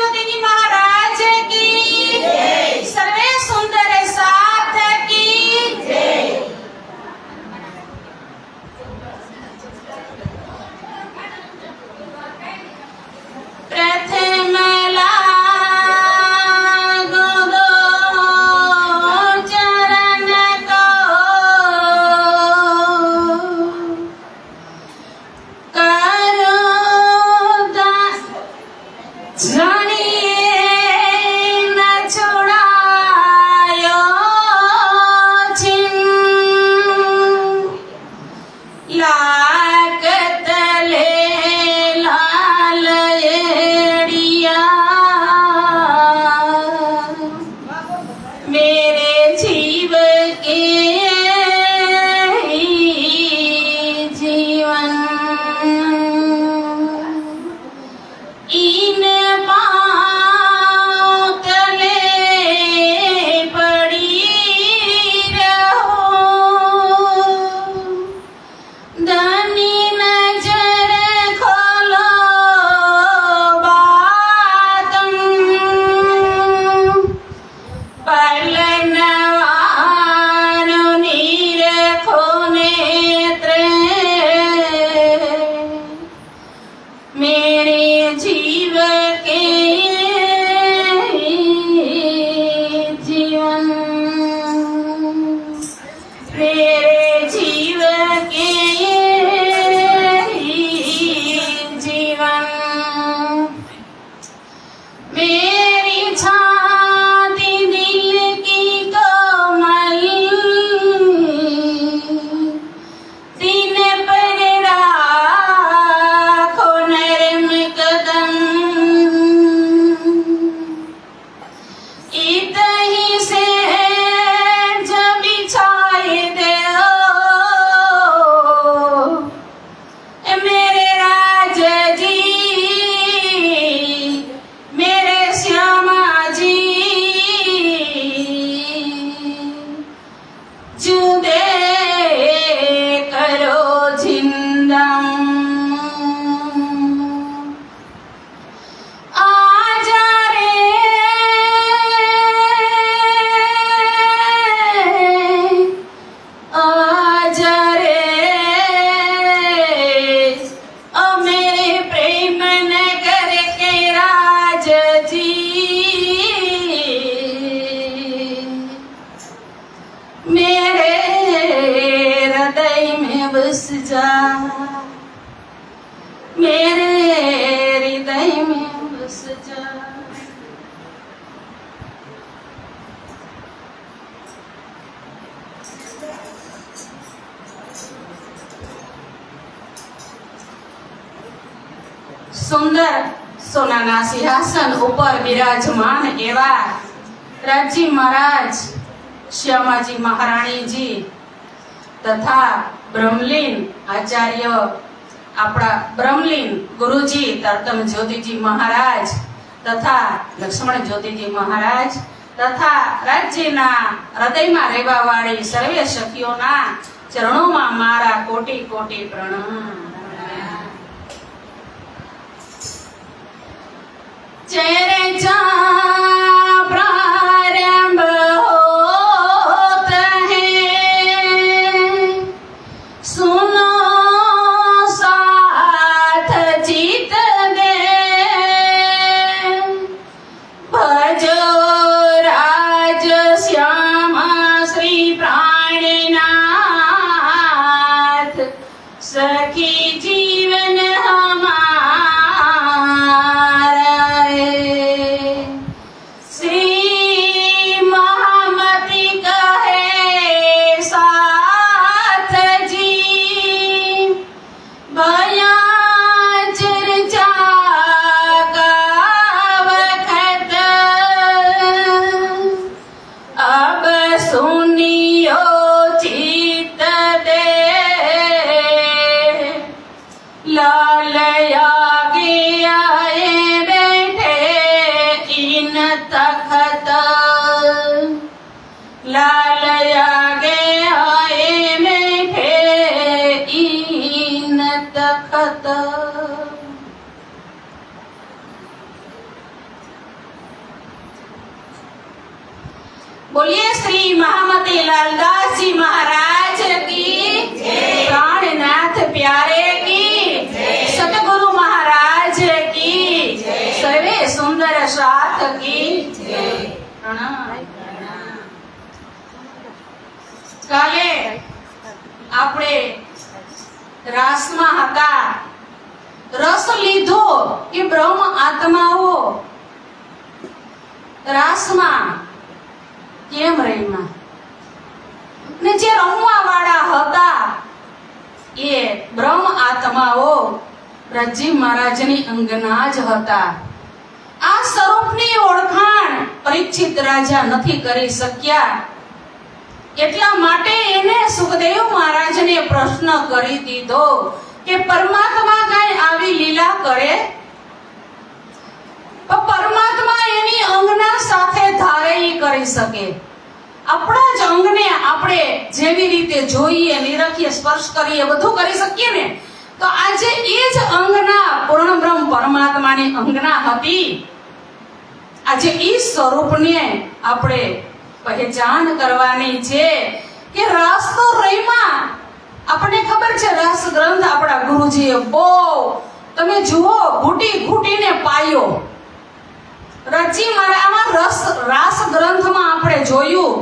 ज्योति जी महाराज की जय। सर्वे सुंदर साथ की जय। प्रथम मेरे हृदय में बस जा। सुंदर सोनाना सिंहासन ऊपर विराजमान एवा राजी महाराज श्यामाजी महाराणी जी तथा ब्रह्मलीन आचार्य अपना ब्रह्मलीन गुरुजी तरतम ज्योतिजी महाराज तथा लक्ष्मण ज्योतिजी महाराज तथा राज्यना हृदयमां रहेवावाળી सर्वे सखीओना चरणों मारा कोटि कोटि प्रणाम। चेरे चा प्रारंभ होता है, सुनो साथ चित दे, भजो राज श्यामा श्री प्राणनाथ, सखी जीवन बोलिए श्री महामती लालदास जी महाराज की प्राणनाथ प्यारे की सतगुरु महाराज की सर्वे सुंदर साथ की કાલે આપણે રાસમાં હતા. રસ લીધો કે બ્રહ્મ આત્માઓ રાસમાં કેમ રહીમાં, ને જે રમવા વાળા હતા એ બ્રહ્મ આત્માઓ રજી મહારાજની અંગના જ હતા. આ સ્વરૂપની ઓળખાણ પરીક્ષિત રાજા નથી કરી શક્યા. એટલા માટે એને સુખદેવ મહારાજને પ્રશ્ન કરી દીધો કે પરમાત્મા કઈ આવી લીલા કરે? પરમાત્મા એની અંગના સાથે ધારે કરી શકે. આપણા જ અંગને આપણે જેવી રીતે જોઈએ, નિરખીએ, સ્પર્શ કરીએ, બધું કરી શકીએ ને, તો આજે એ જ અંગના પૂર્ણ બ્રહ્મ પરમાત્માની અંગના હતી. આજે ઈ સ્વરૂપને આપણે પહેચાન કરવાની છે કે રાસ તો રહીમાં. આપણને ખબર છે રાસ ગ્રંથ આપણા ગુરુજીએ બહુ, તમે જુઓ, ઘૂંટી ઘૂંટીને પાયો રચી મારા. આમાં રાસ ગ્રંથમાં આપણે જોયું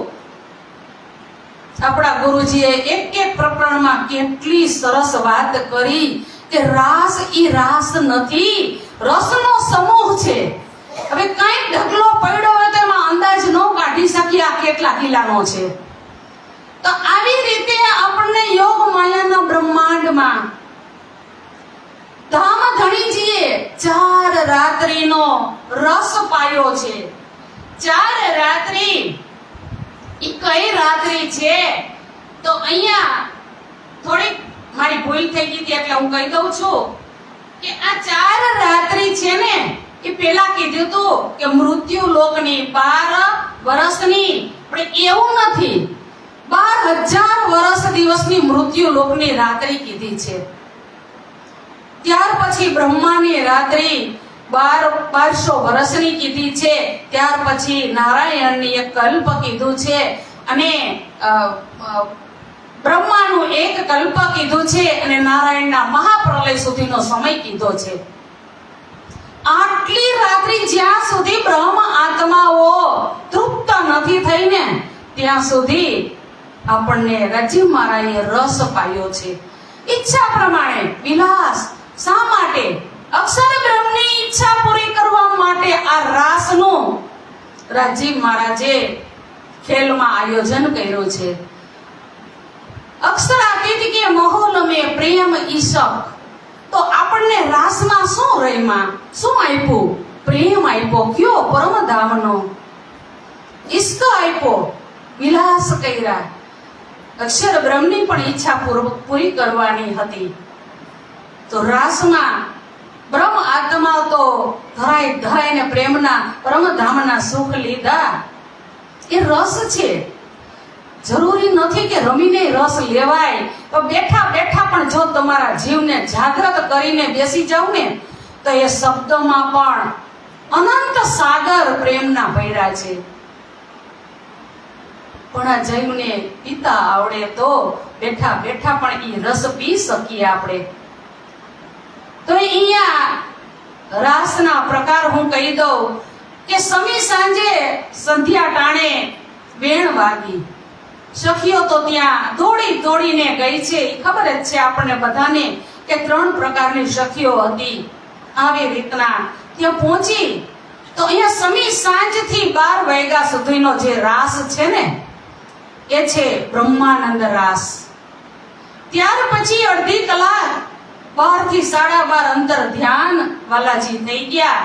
આપણા ગુરુજીએ એક એક પ્રકરણમાં કેટલી સરસ વાત કરી કે રાસ ઈ રાસ નથી, રસનો સમૂહ છે. હવે કઈ ઢગલો પડ્યો હોય તો એમાં અંદાજ ન કાઢી શકીએ આ કેટલા કિલ્લાનો છે. તો આવી રીતે આપણને યોગ માયાના બ્રહ્માંડમાં ધામ ધણીજીએ 4 રાત્રિનો રસ પાયો છે. 4 રાત્રિ ઈ કઈ રાત્રિ છે? તો અહીંયા થોડીક મારી ભૂલ થઈ ગઈ હતી એટલે હું કહી દઉં છું કે આ 4 રાત્રિ છે ને, એ પેલા કીધું હતું કે મૃત્યુ લોકની 12 વર્ષની, પણ એવું નથી. 12,000 વર્ષ દિવસની મૃત્યુ લોકની રાત્રિ કીધી છે. ત્યાર પછી બ્રહ્માની રાત્રિ 1200 વર્ષની કીધી છે. ત્યાર પછી નારાયણની એક કલ્પ કીધું છે અને બ્રહ્માનું એક કલ્પ કીધું છે અને નારાયણના મહાપ્રલય સુધીનો સમય કીધો છે. આટલી રાત્રિ જ્યાં સુધી બ્રહ્મ આત્માઓ તૃપ્ત નથી થઈને ત્યાં સુધી આપણને રજી મહારાજે રસ પાયો છે. ઈચ્છા પ્રમાણે વિલાસ. શા માટે? અક્ષર બ્રહ્મની ઈચ્છા પૂરી કરવા માટે આ રાસનું રાજી મહારાજે ખેલમાં આયોજન કર્યું છે. અક્ષરાતીત કે મહોલ મે પ્રેમ ઈશક. તો આપણને રાસમાં શું રહીમાં શું આપ્યું? પ્રેમ આપ્યો. કયો? પરમધામનો ઈશ્ક આપ્યો. વિલાસ કર્યા. અક્ષર બ્રહ્મની પણ ઈચ્છા પૂરી કરવાની હતી. તો રાસમાં બ્રહ્મ આત્મા તો ધરાય ધરાઈને પ્રેમના પરમધામના સુખ લીધા. એ રસ છે. જરૂરી નથી કે રમીને રસ લેવાય. તો બેઠા બેઠા પણ જો તમારા જીવને જાગૃત કરીને બેસી જાવ ને તો એ શબ્દોમાં પણ અનંત સાગર પ્રેમના ભર્યા છે. પણ આ જીવને પીતા આવડે તો બેઠા બેઠા પણ એ રસ પી શકીએ આપણે. તો અહીંયા રાસના પ્રકાર હું કહી દઉં કે સમી સાંજે સંધ્યા ટાણે વેણ વાગી. સખીઓ તો ત્યાં દોડી દોડીને ગઈ છે. ખબર જ છે આપણને બધાને કે 3 પ્રકારની સખીઓ હતી. આવી રીતના ત્યાં પહોંચી તો અહીંયા સમી સાંજથી 12 વાગ્યા સુધીનો જે રાસ છે ને એ છે બ્રહ્માનંદ રાસ. ત્યાર પછી અડધી કલાક 12 થી 12:30 અંતર ધ્યાન વાલાજી થઈ ગયા.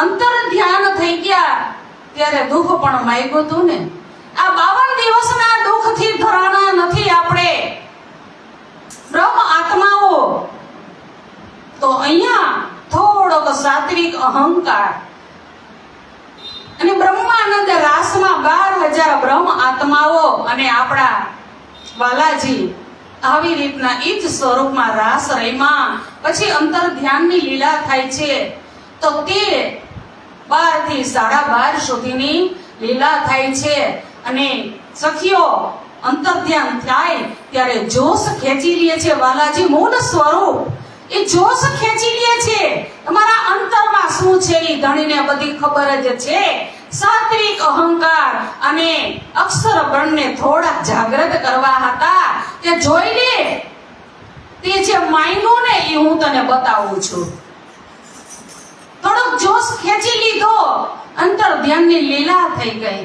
અંતર ધ્યાન થઈ ગયા ત્યારે દુઃખ પણ માગ્યું હતું ને. આ 52 દિવસના દુઃખથી ધરાણા નથી આપણે બ્રહ્મ આત્માઓ. તો અહીંયા થોડોક સાત્વિક અહંકાર અને બ્રહ્માનંદ રાસમાં 12,000 બ્રહ્મ આત્માઓ અને આપણા વાલાજી આવી રીતના એ જ સ્વરૂપમાં રાસ રહીમાં. પછી અંતર ધ્યાનની લીલા થાય છે. તો તે 12 થી 12:30 સુધીની લીલા થાય છે અને સખીઓ અંતર્ધ્યાન થાય ત્યારે જોશ ખેંચી લે છે વાલાજી મૂળ સ્વરૂપ. એ જોશ ખેંચી લે છે. તમારા અંતરમાં શું છે એ ધણીને બધી ખબર જ છે. સાત્વિક અહંકાર અને અક્ષર બળને થોડા જાગૃત કરવા હતા કે જોઈ લે, તે જે માંગ્યું ને એ હું તને બતાવું છું. થોડોક જોશ ખેંચી લીધો, અંતર ધ્યાનની લીલા થઈ ગઈ.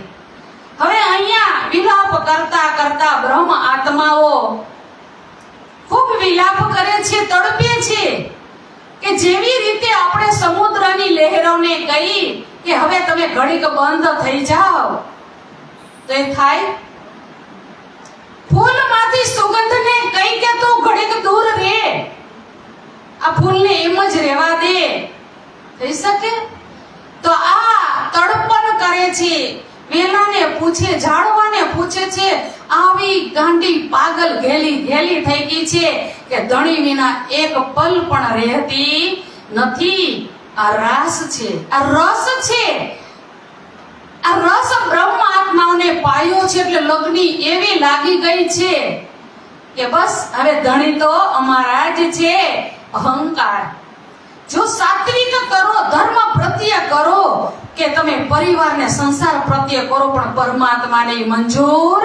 હવે અહીંયા વિલાપ કરતા કરતા બ્રહ્મ આત્માઓ ખૂબ વિલાપ કરે છે, તડપે છે કે જેવી રીતે આપણે સમુદ્રની લહેરોને કહી કે હવે તમે ઘડીક બંધ થઈ જાઓ તો એ થાય. ફૂલમાંથી સુગંધને કહી કે તું ઘડીક દૂર રહે, આ ફૂલને એમ જ રહેવા દે, થઈ શકે? તો આ તડપણ કરે છે. વેલાને પૂછે, ઝાડવાને પૂછે છે, આવી ગાંડી પાગલ ઘેલી થઈ ગઈ છે કે ધણી વિના એક પલ પણ રહેતી નથી. આ રાસ છે, આ રસ છે. આ રસ બ્રહ્મ આત્માઓને પાયો છે એટલે લગ્ની એવી લાગી ગઈ છે કે બસ હવે ધણી તો અમારા જ છે. અહંકાર જો સાત્વિક કરો, ધર્મ પ્રત્યે કરો કે તમે પરિવારને સંસાર પ્રત્યે કરો, પણ પરમાત્માને મંજૂર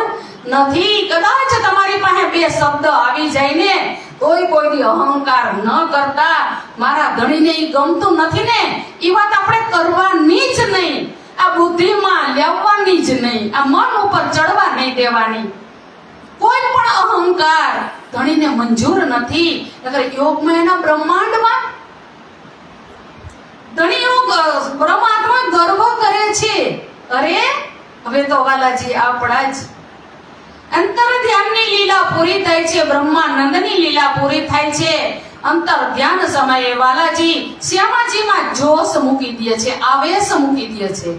નથી. કદાચ તમારી પાસે બે શબ્દ આવી જાય ને તોય કોઈ દી અહંકાર ન કરતા મારા ધણીને ઈ ગમતું નથી ને એ વાત આપણે કરવાની જ નહીં. આ બુદ્ધિમાં લેવાની જ નહીં, આ મન ઉપર ચડવા નહીં દેવાની. કોઈ પણ અહંકાર ધણીને મંજૂર નથી. નકર યોગમાં એના બ્રહ્માંડમાં ધણીઓ પરમાત્મા ગર્વ કરે છે. અરે હવે તો વાલાજી આપણા જ અંતર ધ્યાનની લીલા પૂરી થાય છે, બ્રહ્માનંદની લીલા પૂરી થાય છે. અંતર ધ્યાન સમયે વાલાજી શ્યામાજીમાં જોશ મૂકી દે છે, આવેશ મૂકી દે છે.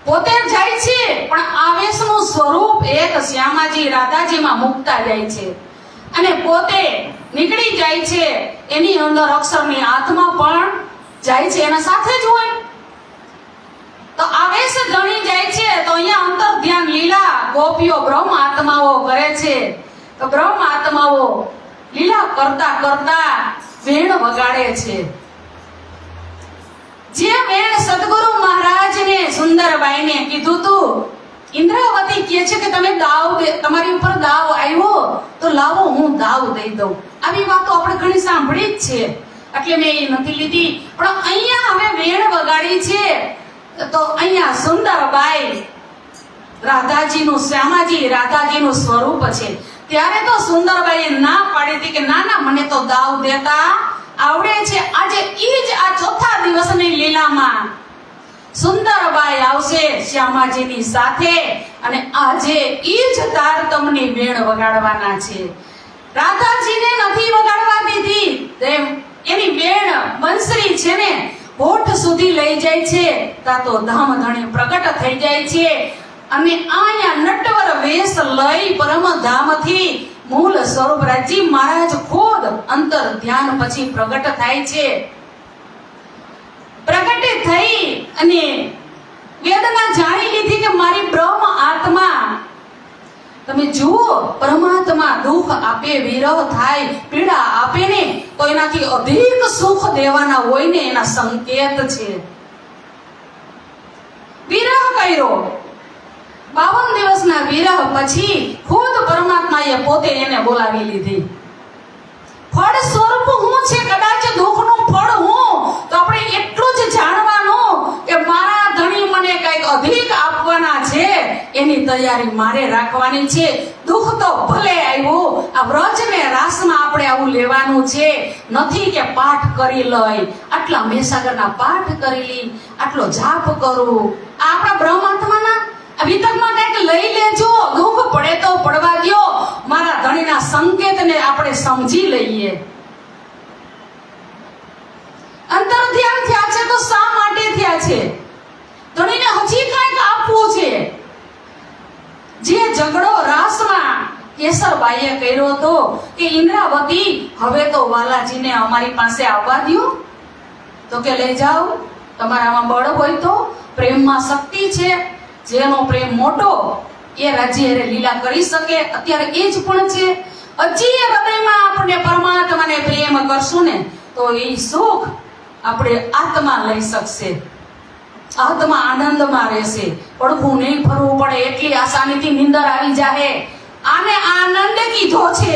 પોતે જાય છે પણ આવેશનું સ્વરૂપ એક શ્યામાજી રાધાજીમાં મૂકતા જાય છે અને પોતે નીકળી જાય છે. એની અંદર અક્ષરની આત્મા પણ જાય છે, એના સાથે જ હોય. તો આવેશ ધણી જાય છે તો અહીંયા અંતર ધ્યાન લીલા ગોપીઓ બ્રહ્મ આત્માઓ કરે છે. તો બ્રહ્મ આત્માઓ લીલા કરતા કરતા વેણ વગાડે છે. જે વેણ સદગુરુ મહારાજને સુંદરબાઈને કીધું તું, ઇન્દ્રાવતી કહે છે કે તમે દાવ તમારી ઉપર દાવ આવ્યો તો લાવો હું દાવ દઈ દઉં. આવી વાતો આપણે ઘણી સાંભળી જ છે એટલે મેં એ નથી લીધી. પણ અહીંયા હવે વેણ વગાડી છે તો અહીંયા સુંદરબાઈ રાધાજીનું, શ્યામાજી રાધાજીનું સ્વરૂપ છે. ત્યારે તો સુંદરબાઈએ ના પાડી હતી કે ના ના મને તો દાવ દેતા આવડે છે. આજે ઈ જ આ ચોથા દિવસની લીલામાં સુંદરબાઈ આવશે શ્યામાજીની સાથે અને આજે ઈ જ તારતમની વેણ વગાડવાના છે. રાધાજીને નથી વગાડવા દીધી, તેમ એની વેણ બંસરી છે ને હોઠ સુધી લઈ જાય છે. તા તો ધામધણી પ્રગટ થઈ જાય છે અને આયા નટવર વેશ લઈ પરમ ધામથી મૂળ સ્વરૂપ રાજી મહારાજ ખુદ અંતર ધ્યાન પછી પ્રગટ થાય છે. પ્રગટ થઈ અને વેદના જાણી લીધી કે મારી બ્રહ્મ આત્મા, તમે જુઓ પરમાત્મા દુઃખ આપે, વિરહ થાય, પીડા આપે ને તો એનાથી અધિક સુખ દેવાના હોય ને એના સંકેત છે. વિરહ કર્યો, 52 દિવસના વિરહ પછી ખુદ પરમાત્માએ પોતે એને બોલાવી લીધી. ફળ સ્વરૂપ હું છે, કદાચ દુઃખનું ફળ હું, તો આપણે એટલું જ જાણવાનું કે મારા ધણી મને કંઈક અધિક આપવાના છે, એની તૈયારી મારે રાખવાની છે. દુઃખ તો ભલે આવ્યું, આ વ્રજ ને રાસમાં આપણે આવું લેવાનું છે. નથી કે પાઠ કરી લઈ, આટલા મેસાગરના પાઠ કરી લી, આટલો જાપ કરું. આપણા બ્રહ્માત્માના વિતકમાં કંઈક લઈ લેજો, દુઃખ પડે તો પડવા દ્યો. મારા ધણીના સંકેતને આપણે સમજી લઈએ. અંતર ધ્યાન થયા છે તો શા માટે થયા છે? ધણીને હજી કંઈક આપવું છે. જે ઝઘડો રાસમાં કેસરબાઈએ કર્યો હતો કે ઇન્દ્રાવતી હવે તો વાલાજીને અમારી પાસે આવવા દ્યો, તો કે લઈ જાઓ, તમારામાં બળ હોય તો. પ્રેમમાં શક્તિ છે, જેનો પ્રેમ મોટો એ રાજ્ય હારે લીલા કરી શકે? અત્યારે એ જ પણ છે. હજી એ હૃદયમાં આપણે પરમાત્માને પ્રેમ કરશું ને તો એ સુખ આપણે આત્મા લઈ શકશે, આત્મા આનંદમાં રહેશે. પડખું નહીં ફરવું પડે એટલી આસાનીથી નીંદર આવી જાય. આને આનંદ કીધો છે.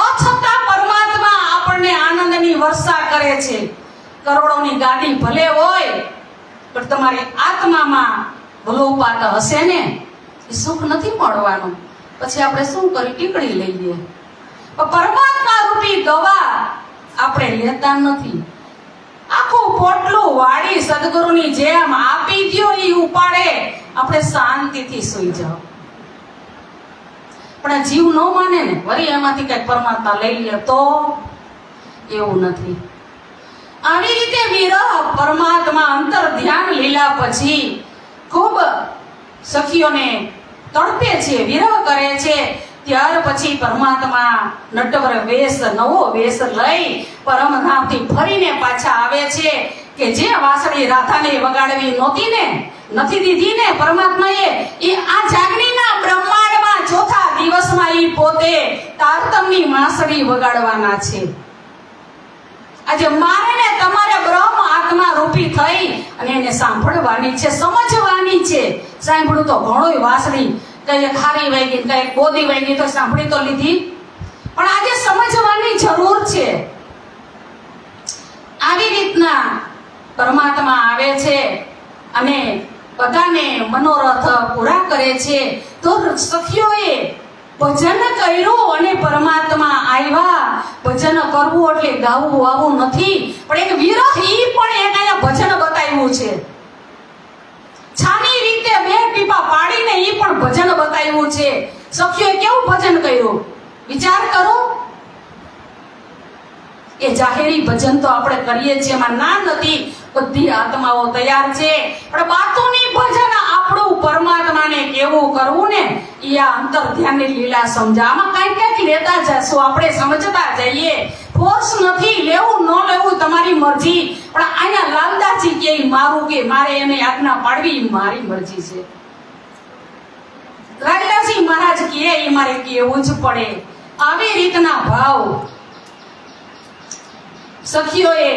અછતાં પરમાત્મા આપણને આનંદની વર્ષા કરે છે. કરોડોની ગાડી ભલે હોય પણ તમારી આત્મામાં ભલોપાત હશે ને એ સુખ નથી મળવાનું. પછી આપણે શું કરી? ટીકડી લઈએ. પરમાત્મા રૂપી દવા આપણે લેતા નથી. આખું પોટલું વાળી સદગુરુની જેમ આપી દ્યો, એ ઉપાડે, આપણે શાંતિથી સુઈ જાઓ. પણ આ જીવ ન માને ને, વળી એમાંથી કઈ પરમાત્મા લઈ લે તો એવું નથી. આવી રીતે વિરહ પરમાત્મા અંતર ધ્યાન લીલા પછી ખૂબ સખીઓને તડપે છે, વિરહ કરે છે. ત્યાર પછી પરમાત્મા નટવર વેશ, નવો વેશ લઈ પરમધામથી ફરીને પાછા આવે છે. કે જે વાંસળી રાધાને વગાડવી નહોતી ને, નથી દીધી ને પરમાત્માએ, એ આ જાગણીના બ્રહ્માંડમાં ચોથા દિવસમાં એ પોતે તારતમની વાંસળી વગાડવાના છે. આજે મારે ને તમારે બ્રહ્મ આત્મા રૂપી થઈ અને એને સાંભળવાની છે, સમજવાની છે. સાંભળ્યું તો ઘણોય વાંસળી, કઈ ખારી વાગી, કઈ બોધી વાગી, તો સાંભળી તો લીધી, પણ આજે સમજવાની જરૂર છે. આવી રીતના પરમાત્મા આવે છે અને બધાને મનોરથ પૂરા કરે છે. તો સખીઓએ ભજન કર્યું અને પરમાત્મા આવ્યા. ભજન કરવું એટલે ગાવું વાવું નથી, પણ એક વિરહ ઈ પણ એને ભજન બતાવ્યું છે. છાની રીતે બે ટીપા પાડીને ઈ પણ ભજન બતાવ્યું છે. સખીઓએ કેવું ભજન કર્યું વિચાર કરો. એ જાહેરી ભજન તો આપણે કરીએ છીએ, એમાં ના નથી, બધી આત્માઓ તૈયાર છે. પણ બાતુની ભજન આપણું પરમાત્માને કેવું કરવું ને, એ આ અંતર ધ્યાનની લીલા સમજા. આમાં કઈ કઈક લેતા જશું, આપણે સમજતા જઈએ. ફોર્સ નથી, લેવું ન લેવું તમારી મરજી. પણ અહીંયા લાલદાસજી કે મારું, કે મારે એને આજ્ઞા પાડવી મારી મરજી છે. લાલદાસજી મહારાજ કે એ મારે કેવું જ પડે. આવી રીતના ભાવ સખીઓએ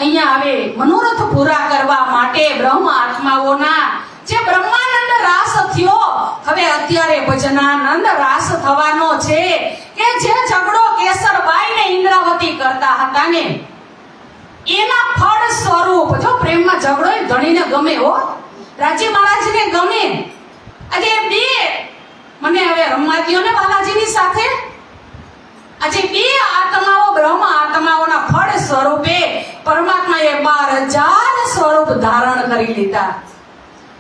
અહીંયા આવે મનોરથ પૂરા કરવા માટે. બ્રહ્મ આત્માઓના જે બ્રહ્માનંદ રાસ થયો, હવે અત્યારે ભજનાનંદ રાસ થવાનો છે. કે જે ઝઘડો કેસરબાઈ ને ઇન્દ્રાવતી કરતા હતા ને, એના ફળ સ્વરૂપ, જો પ્રેમમાં ઝઘડો એ ધણીને ગમે હો, રાજી મહારાજને ગમે. આજે બે મને હવે રમવા દ્યો ને બાલાજીની સાથે. આજે બે આત્માઓ બ્રહ્મ આત્માઓના ફળ સ્વરૂપે પરમાત્માએ 12,000 સ્વરૂપ ધારણ કરી લીધા.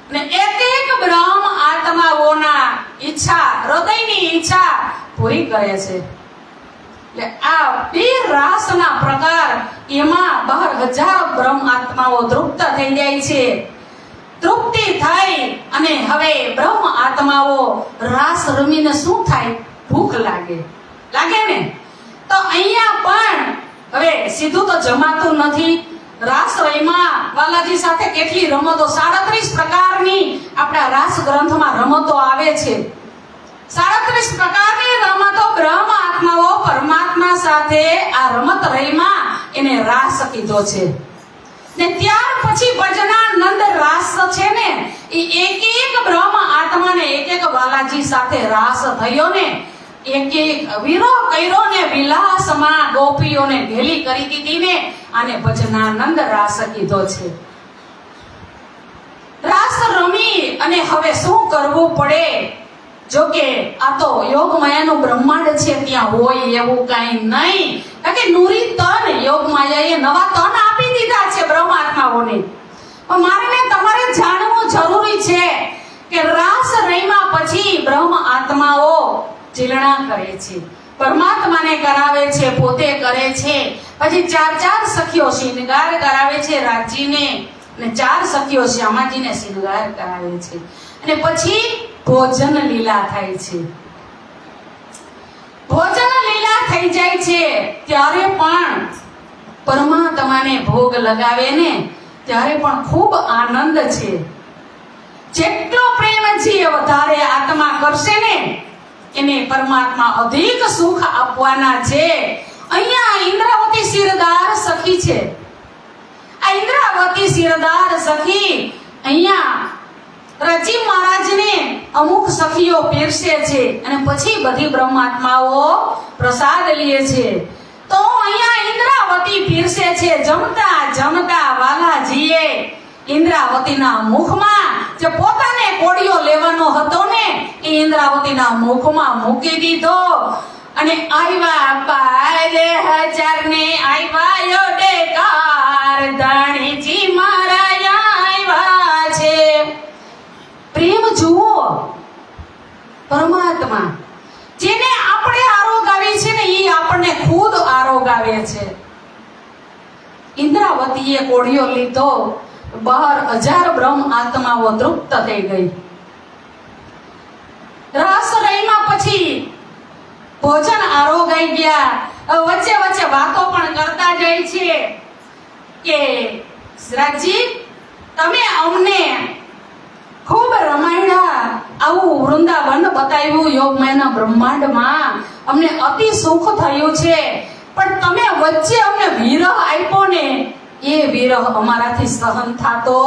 અને એક એક બ્રહ્મ આત્માઓના ઈચ્છા, હૃદયની ઈચ્છા પૂરી કરે છે. એટલે આ બે રાસના પ્રકાર, એમાં 12,000 બ્રહ્મ આત્માઓ તૃપ્ત થઈ જાય છે. તૃપ્તિ થઈ અને હવે બ્રહ્મ આત્માઓ રાસ રમીને શું થાય? ભૂખ લાગે ને. તો અહીંયા પણ હવે સીધું તો જમાતું નથી. રાસ રહીમાં બાલાજી સાથે કેટલી રમતો, 37 પ્રકારની આપણા રાસ ગ્રંથમાં રમતો આવે છે. 37 પ્રકારની રમતો બ્રહ્મ આત્માઓ પરમાત્મા સાથે આ રમત રહીમાં એને રાસ કીધો છે. ને ત્યાર પછી ભજનાનંદ રાસ છે ને, એ એક એક બ્રહ્મ આત્માને એક એક બાલાજી સાથે રાસ થયો ને, એક એક વિરહ કર્યો ને, વિલાસમાં ગોપીઓને ઢેલી કરી દીધી ને, આને ભજનાનંદ રાસ કીધો છે. રાસ રમી અને હવે શું કરવું પડે? જો કે આ તો યોગ માયાનું બ્રહ્માંડ છે, ત્યાં હોય એવું કઈ નહીં. કારણ કે નુરી તન યોગ માયાએ નવા તન આપી દીધા છે બ્રહ્મ આત્માઓને. પણ મારે ને તમારે જાણવું જરૂરી છે કે રાસ રહીમાં પછી બ્રહ્મ આત્માઓ ચીલણા કરે છે, પરમાત્માને કરાવે છે, પોતે કરે છે. પછી 4 સખીઓ શિંગાર કરાવે છે રાજજીને, અને 4 સખીઓ શ્યામાજીને શિંગાર કરાવે છે. અને પછી ભોજન લીલા થાય છે. ભોજન લીલા થઈ જાય છે ત્યારે પણ પરમાત્માને ભોગ લગાવે ને, ત્યારે પણ ખૂબ આનંદ છે. જેટલો પ્રેમ જે વધારે આત્મા કરશે ને એને પરમાત્મા અધિક સુખ આપવાના છે. અહીંયા ઇન્દ્રાવતી શિરદાર સખી છે. આ ઇન્દ્રાવતી શિરદાર સખી અહીંયા રાજી મહારાજને અમુક સખીઓ પીરસે છે અને પછી બધી બ્રહ્માત્માઓ પ્રસાદ લે છે. તો અહીંયા ઇન્દ્રાવતી પીરસે છે. જમતા જમતા વાલાજીએ ઇન્દ્રાવતીના મુખમાં જે પોતાને કોડિયો લેવાનો હતો ને એ ઇન્દ્રાવતીના મુખમાં મૂકી દીધો અને આવ્યા પારે હજારને આવ્યા યોડેકાર ધણીજી મારા આવ્યા છે. પ્રેમ જુઓ, પરમાત્મા જેને આપણે આરોગાવી છે ને એ આપણને ખુદ આરોગાવે છે. ઇન્દ્રાવતીએ કોડિયો લીધો, 12,000 બ્રહ્મ આત્માઓ તૃપ્ત થઈ ગઈ. રસ રહીમાં પછી ભોજન આરોગાઈ ગયા. વચ્ચે વચ્ચે વાતો પણ કરતા જાય છે કે રાજજી તમે અમને ખૂબ રમાયણા, આવું વૃંદાવન બતાવ્યું યોગમાયના બ્રહ્માંડમાં, અમને અતિ સુખ થયું છે, પણ તમે વચ્ચે અમને વિરહ આપ્યો ને એ વિરહ અમારાથી સહન થતો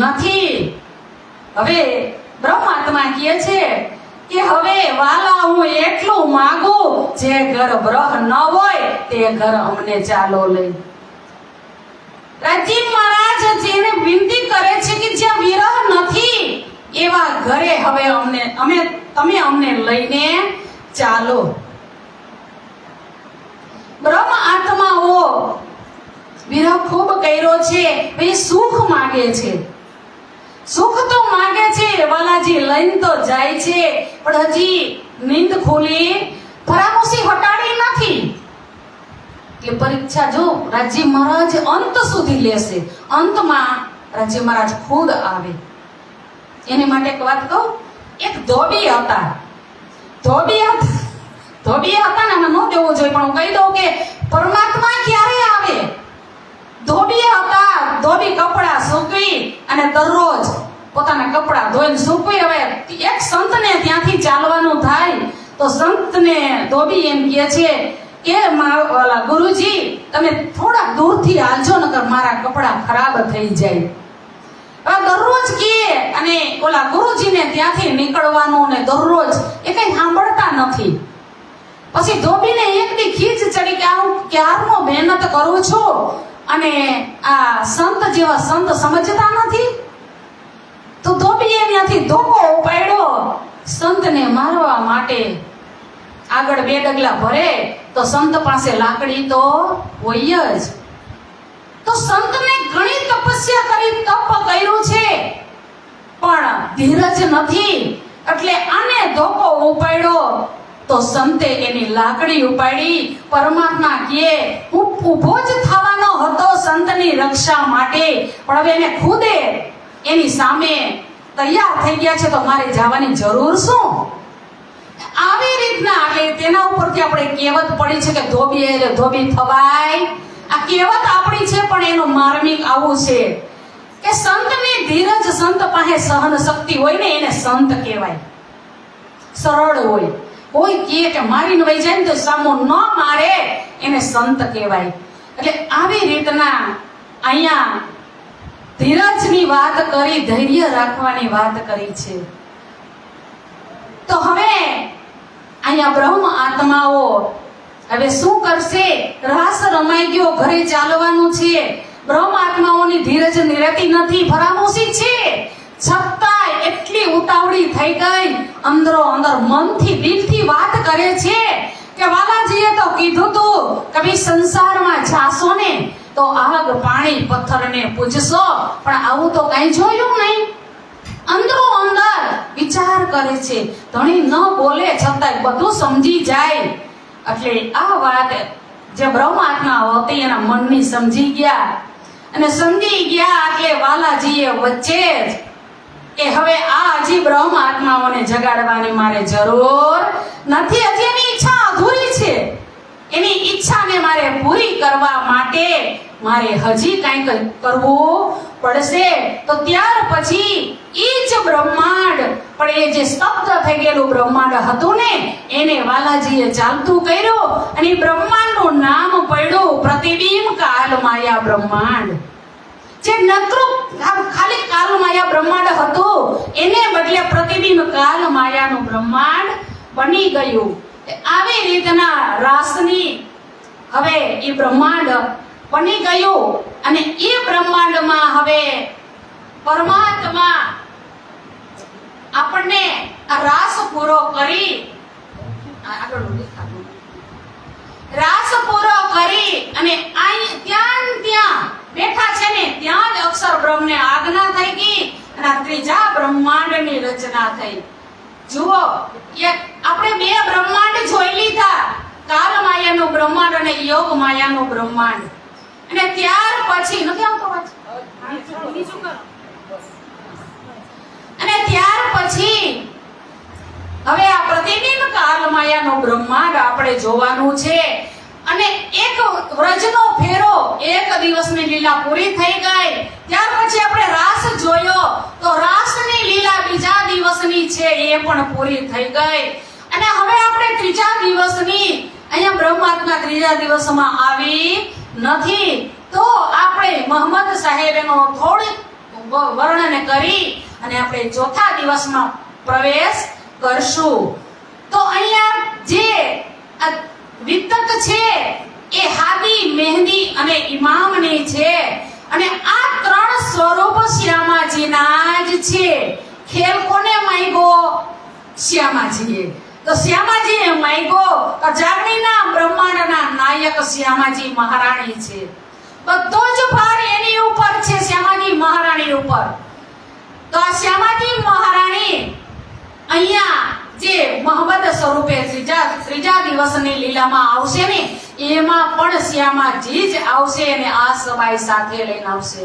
નથી. હવે બ્રહ્માત્મા કહે છે કે હવે વાલા હું એટલું માંગુ, જે ઘર બ્રહ ન હોય તે ઘર અમને ચાલો લઈ. રાજીવ મહારાજ જેને વિનંતી કરે છે કે જ્યાં વિરહ નથી એવા ઘરે હવે તમે અમને લઈને ચાલો. બ્રહ્મ આત્માઓ વિરહ ખૂબ કર્યો છે, એ સુખ માંગે છે. સુખ તો માંગે છે, વાલાજી લઈને તો જાય છે, પણ હજી નીંદ ખોલી ફરામોશી હટાડી નથી. એટલે પરીક્ષા જો રાજી મહારાજ અંત સુધી લેશે. અંતમાં રાજી મહારાજ ખુદ આવે. એની માટે એક વાત કહું, એક ધોબી હતા ને આમાં ન દેવું જોઈએ, પણ હું કહી દઉં કે પરમાત્મા ક્યારે આવે. ધોબી કપડા સૂકવી અને દરરોજ પોતાના કપડા ધોઈને સૂકવી. હવે એક સંતને ત્યાંથી ચાલવાનું થાય તો સંતને ધોબી એમ કહે છે કે ગુરુજી તમે થોડા દૂરથી હાલજો, નકર મારા કપડા ખરાબ થઈ જાય. દરરોજ કે અને ઓલા ગુરુજીને ત્યાંથી નીકળવાનું ને દરરોજ એ કઈ સાંભળતા નથી. પછી ધોબીને એક દી ખીચ ચડી કે હું ક્યારનો મહેનત કરું છું અને આ સંત જેવા સંત સમજતા નથી. તો ધોબીએ ત્યાંથી ધોકો ઉપાડ્યો સંતને મારવા માટે. આગળ 2 ડગલા ભરે તો સંત પાસે લાકડી તો હોય જ. તો સંતને ઘણી તપસ્યા કરી, તપ કર્યું છે, પણ ધીરજ નથી, એટલે આને ધોકો ઉપાડ્યો. તો સંતે એની લાકડી ઉપાડી. પરમાત્મા કહે હું ઊભો જ થવાનો હતો સંતની રક્ષા માટે, પણ હવે એને ખુદે એની સામે તૈયાર થઈ ગયા છે, તો મારે જવાની જરૂર શું? આવી રીતના એટલે તેના ઉપરથી આપણે કહેવત પડી છે કે ધોબી થવાય. આ કહેવત આપણી છે, પણ એનું માર્મિક આવું છે કે સંતની ધીરજ, સંત પાસે સહન શક્તિ હોય ને એને સંત કહેવાય. સરળ હોય, કોઈ કહે કે મારીને વહી જાય ને તો સામો ન મારે, એને સંત કહેવાય. એટલે આવી રીતના અહીંયા ધીરજની વાત કરી, ધૈર્ય રાખવાની વાત કરી છે. તો હવે અહીંયા બ્રહ્મ આત્માઓ હવે શું કરશે? રાસ રમાઈ ગયો, ઘરે ચાલવાનું છે. બ્રહ્મ આત્માઓની ધીરજ નિરતી નથી, ફરામોશી છે, છતાંય એટલી ઉતાવળી થઈ ગઈ, અંદરો અંદર મનથી દિલથી વાત કરે છે કે વાલાજીએ તો કીધું તું કે ભાઈ સંસારમાં જાશો ને તો આગ પાણી પથ્થરને પૂજશો, પણ આવું તો કઈ જોયું નહીં. અંદરો અંદર વિચાર કરે છે. ધણી ન બોલે છતાંય બધું સમજી જાય. એટલે આ વાત જે બ્રહ્મ આત્મા હતી એના મનની સમજી ગયા, અને સમજી ગયા એટલે વાલાજીએ વચ્ચે જ કે હવે આ હજી બ્રહ્મ આત્માઓને જગાડવાની મારે જરૂર નથી, હજી એની ઈચ્છા અધૂરી છે. એની ઈચ્છાને મારે પૂરી કરવા માટે મારે હજી કંઈક કરવું પડશે. તો ત્યાર પછી એ જ બ્રહ્માંડ, પણ એ જે સ્તબ્ધ થઈ ગયેલું બ્રહ્માંડ હતું ને, એને વાલાજીએ ચાલતું કર્યું અને બ્રહ્માંડનું નામ પડ્યું પ્રતિબિંબ કાલ માયા બ્રહ્માંડ. જે નકરું ખાલી કાલ માયા બ્રહ્માંડ હતું એને બદલે પ્રતિબિંબ કાલ માયાનું બ્રહ્માંડ બની ગયું. આવી રીતના રાસની હવે એ બ્રહ્માંડ બની ગયું અને એ બ્રહ્માંડમાં હવે પરમાત્મા આપણને આ રાસ પૂરો કરી રાસ પૂરો કરી અને ત્યાં બેઠા છે ને ત્યાં જ અક્ષર બ્રહ્મને આજ્ઞા થઈ ગઈ અને આ ત્રીજા બ્રહ્માંડની રચના થઈ. જુઓ, આપણે બે બ્રહ્માંડ જોઈ લીધા, કાલ માયાનું બ્રહ્માંડ અને યોગ માયાનું બ્રહ્માંડ. અને ત્યાર પછી નથી આવતો અને ત્યાર પછી હવે આ પ્રતિબિંબ કાલ માયાનું બ્રહ્માંડ આપણે જોવાનું છે. અને એક વ્રજનો ફેરો, એક દિવસની લીલા પૂરી થઈ ગઈ. ત્યાર પછી આપણે રાસ જોયો તો રાસની લીલા બીજા દિવસની છે એ પણ પૂરી થઈ ગઈ. અને હવે આપણે ત્રીજા દિવસની અહીંયા બ્રહ્માત્મા ત્રીજા દિવસમાં આવી નથી. તો આપણે મોહમ્મદ સાહેબનો થોડું વર્ણન કરી અને આપણે ચોથા દિવસમાં પ્રવેશ કરશું. તો અહીંયા જે વિતક છે એ હાદી, મહેંદી અને ઇમામની છે. અને આ ત્રણ સ્વરૂપ શ્યામાજીના જ છે. ખેલ કોને માંગ્યો? શ્યામાજીએ. તો શ્યામાજીએ માંગ્યો તો જાગણીના બ્રહ્માંડના નાયક શ્યામાજી મહારાણી છે. બધો જ ભાર એની ઉપર છે, શ્યામાજી મહારાણી ઉપર. તો આ શ્યામાજી મહારાણી અહીંયા જે મોહમ્મદ સ્વરૂપે ત્રીજા દિવસની લીલામાં આવશે ને, એમાં પણ શ્યામાજી જ આવશે અને આ સબાઈ સાથે લઈને આવશે.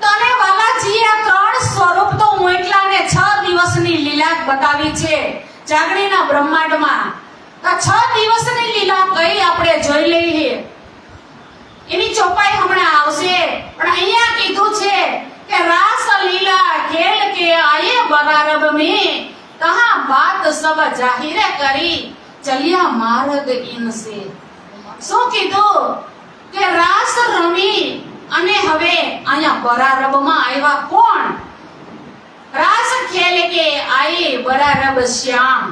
તને વાલાજીએ આ ત્રણ સ્વરૂપ તો મોકલા ને 6 દિવસની લીલા બતાવી છે જાગણીના બ્રહ્માંડમાં. તો 6 દિવસની લીલા કઈ આપણે જોઈ લઈએ. એની ચોપાઈ હમણાં આવશે, પણ અહીંયા કીધું છે કે રાસ લીલા ખેલ કે આયે બરારબ में कहां बात सब जाहिर કરી ચલિયા માર્ગ ઇનસે. શું કીધું કે રાસ રમી અને હવે અહીંયા બરારબમાં આવ્યા કોણ? રાસ ખેલ કે આયે બરારબ શ્યામ.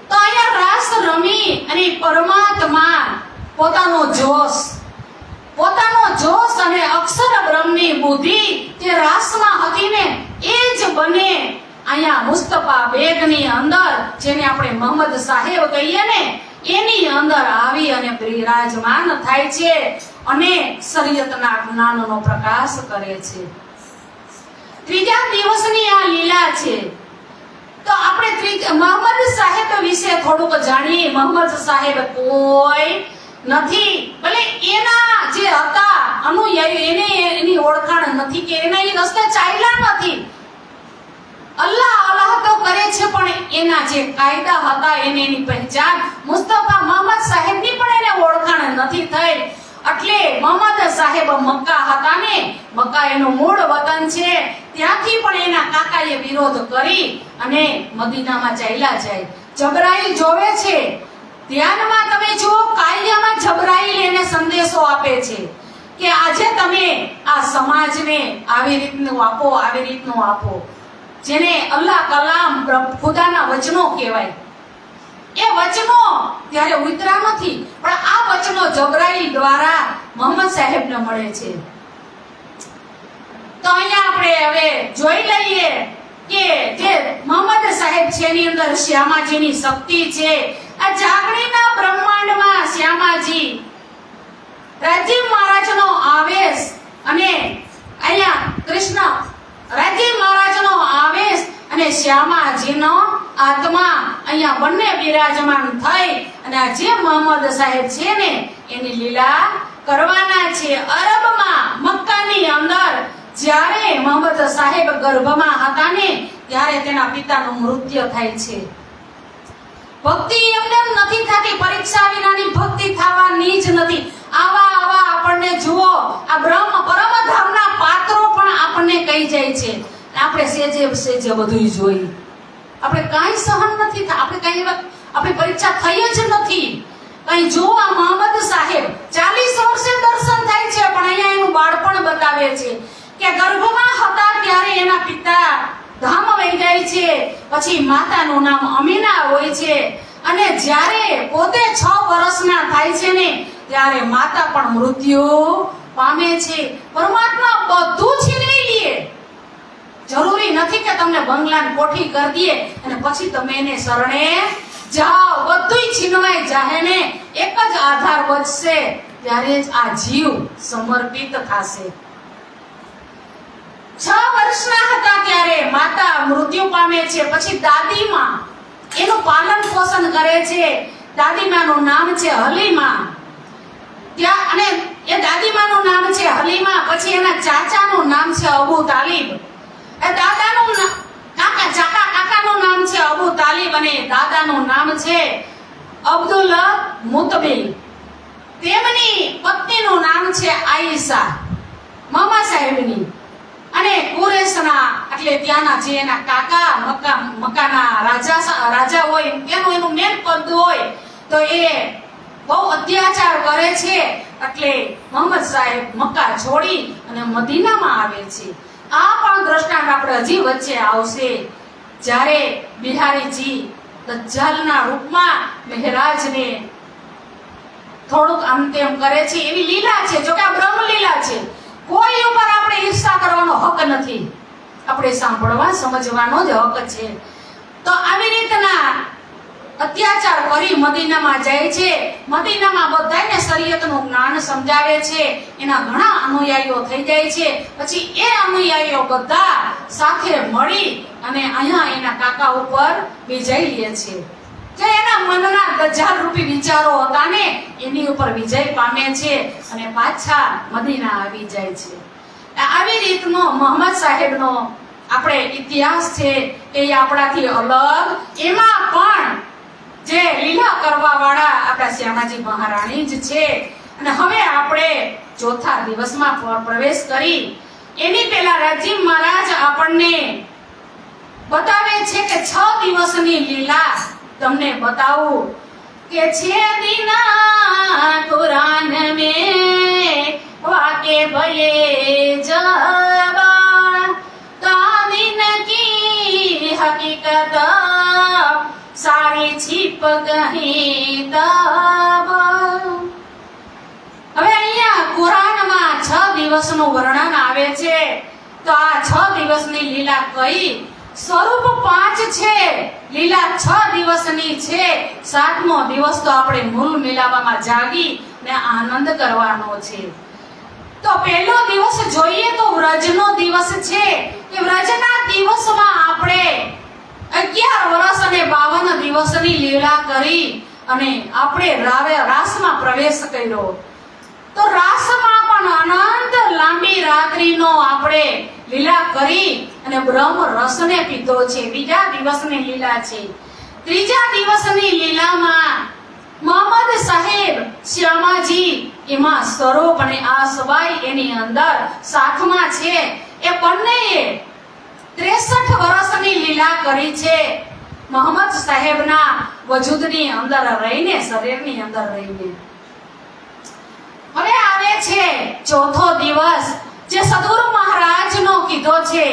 તો અહીંયા રાસ રમી અને પરમાત્મા પોતાનો જોશ અને અક્ષર બ્રહ્મની બુદ્ધિ જે રાસમાં હતી ને એ જ બને અહીંયા મુસ્તફા બેગની અંદર, જેને આપણે મોહમ્મદ સાહેબ કહીએ ને, એની અંદર આવી અને બિરાજમાન થાય છે અને શરીયતના જ્ઞાનનો પ્રકાશ કરે છે. ત્રીજા દિવસની આ લીલા છે. તો આપણે મોહમ્મદ સાહેબ વિશે થોડુંક જાણીએ. મોહમ્મદ સાહેબ કોઈ નથી, ભલે એના જે હતા અનુયાયી એને એની ઓળખાણ નથી કે એના એ રસ્તે ચાલ્યા નથી. અલ્લાહ તો કરે છે, પણ એના જે કાયદા હતા એની પહેચાન મુસ્તફા મોહમ્મદ સાહેબની પણ એને ઓળખાણ નથી થઈ. એટલે મોહમ્મદ સાહેબ મક્કા હતા ને, મક્કા એનું મૂળ વતન છે, ત્યાંથી પણ એના કાકાએ વિરોધ કરી અને મદીનામાં ચાલ્યા જાય. જબરાઈલ જોવે છે, ધ્યાનમાં તમે જુઓ, કાયદામાં જબરાઈલ એને સંદેશો આપે છે કે આજે તમે આ સમાજને આવી રીતનું આપો, જેને અલ્લાહ કલામ ખુદાના વચનો કહેવાય. એ વચનો ત્યારે ઉતરા નથી, પણ આ વચનો જબરાઈલ દ્વારા મોહમ્મદ સાહેબને મળે છે. તો અહીંયા આપણે હવે જોઈ લઈએ કે જે મોહમ્મદ સાહેબ છે એની અંદર શ્યામાજીની શક્તિ છે. આ જાગણીના બ્રહ્માંડમાં શ્યામાજી, રાજીવ મહારાજનો આવેશ અને અહીંયા કૃષ્ણ, રાજીવ મહારાજનો આવેશ અને શ્યામાજીનો આત્મા અહીંયા બંને બિરાજમાન થઈ અને આ જે મોહમ્મદ સાહેબ છે ને એની લીલા કરવાના છે. અરબમાં મક્કાની અંદર જ્યારે મોહમ્મદ સાહેબ ગર્ભમાં હતા ને ત્યારે તેના પિતાનું મૃત્યુ થાય છે. ભક્તિ એમને એમ નથી થતી, પરીક્ષા વિનાની ભક્તિ થવાની જ નથી. આવા આપણને જુઓ, આ પરમધામના પાત્રો પણ આપણને કહી જાય છે. આપણે સેજે બધું જોઈ, આપણે કાંઈ સહન નથી થતું, આપણે કઈ આપણી પરીક્ષા થઈ જ નથી. કઈ જો આ મોહમ્મદ સાહેબ 40 વર્ષે દર્શન થાય છે, પણ અહીંયા એનું બાળપણ બતાવે છે કે ગર્ભમાં હતા ત્યારે એના પિતા ધામ વહી જાય છે, પછી માતાનું નામ અમીના હોય છે, અને જ્યારે પોતે 6 વર્ષના થાય છે ને ત્યારે માતા પણ મૃત્યુ પામે છે. પરમાત્મા બધું છીનવી લે. જરૂરી નથી કે તમને બંગલાની કોઠી કરી દે અને પછી તમે એને શરણે જાઓ. બધુંય છીનવાઈ જાહે ને એક જ આધાર બચશે, ત્યારે જ આ જીવ સમર્પિત થશે. 6 વર્ષના હતા ત્યારે માતા મૃત્યુ પામે છે, પછી દાદીમાં એનું પાલન પોષણ કરે છે. દાદીમાનું નામ છે હલીમા. ત્યાં અને એ દાદીમાનું નામ છે હલીમા, પછી એના ચાચાનું નામ છે અબુ તાલિબ. એ દાદાનું કાકાનું નામ છે અબુ તાલિબ અને દાદાનું નામ છે અબ્દુલ મુતબિલ. તેમની પત્નીનું નામ છે આઈશા મામા સાહેબની. અને કુરેશના એટલે ત્યાંના જે એના કાકા મક્કાના રાજા હોય, એનું મેન પદ હોય, તો એ બહુ અત્યાચાર કરે છે. એટલે મોહમ્મદ સાહેબ મક્કા છોડી અને મદીનામાં આવે છે. આ પણ દ્રષ્ટાંત આપણે હજી વચ્ચે આવશે, જ્યારે બિહારીજી દજ્જાલના રૂપમાં મહેરાજને થોડુંક આમ તેમ કરે છે. એવી લીલા છે, જો કે આ બ્રહ્મ લીલા છે. કોઈ ઉપર આપણે ઈર્ષા કરવાનો હક નથી, આપણે સાંભળવા સમજવાનો જ હક છે. તો આવી રીતના અત્યાચાર કરી મદીનામાં જાય છે. મદીનામાં બધાને શરીયતનું જ્ઞાન સમજાવે છે. એના ઘણા અનુયાયીઓ થઈ જાય છે. પછી એ અનુયાયીઓ બધા સાથે મળી અને અહીંયા એના કાકા ઉપર વિજય લે છે. જે એના મનના દજ્જાલ રૂપી વિચારો હતા ને એની ઉપર વિજય પામે છે અને પાછા મદીના આવી જાય છે. આવી રીતનો મોહમ્મદ સાહેબનો આપણે ઇતિહાસ છે એ આપણાથી અલગ. એમાં પણ જે લીલા કરવા વાળા આપણા શ્યામાજી મહારાણી જ છે. અને હવે આપણે ચોથા દિવસમાં પ્રવેશ કરી એની પહેલા રાજીવ મહારાજ આપણને બતાવે છે કે 6 દિવસની લીલા તમને બતાવું કે 6 દિના કુરાન મે વાકે ભલે જબા કાદિન કી હકીકત સારી છીપ ગહી તબ. હવે અહીંયા કુરાનમાં 6 દિવસનું વર્ણન આવે છે. તો આ 6 દિવસની લીલા કઈ? સ્વરૂપ 5 છે, લીલા 6 દિવસની છે. 7મો દિવસ તો આપણે મૂળ મિલાવામાં જાગી ને આનંદ કરવાનો છે. તો પહેલો દિવસ જોઈએ તો વ્રજનો દિવસ છે. કે વ્રજના દિવસમાં આપણે 11 વર્ષ અને 52 દિવસની લીલા કરી અને આપણે રાસમાં પ્રવેશ કર્યો. તો રાસમાં પણ અનંત લાંબી રાત્રિનો આપણે લીલા કરી અને બ્રહ્મ રસને પીધો છે. બીજા દિવસની લીલા છે. ત્રીજા દિવસની લીલામાં મોહમ્મદ સાહેબ શ્યામાજી એમાં સ્વરૂપ અને આ સવાઈ એની અંદર સાથમાં છે. એ બંનેએ 63 વર્ષની લીલા કરી છે. મોહમ્મદ સાહેબના વજૂદની અંદર રહીને, શરીરની અંદર રહીને. હવે આવે છે ચોથો દિવસ, જે સદગુરુ મહારાજનો કીધો છે.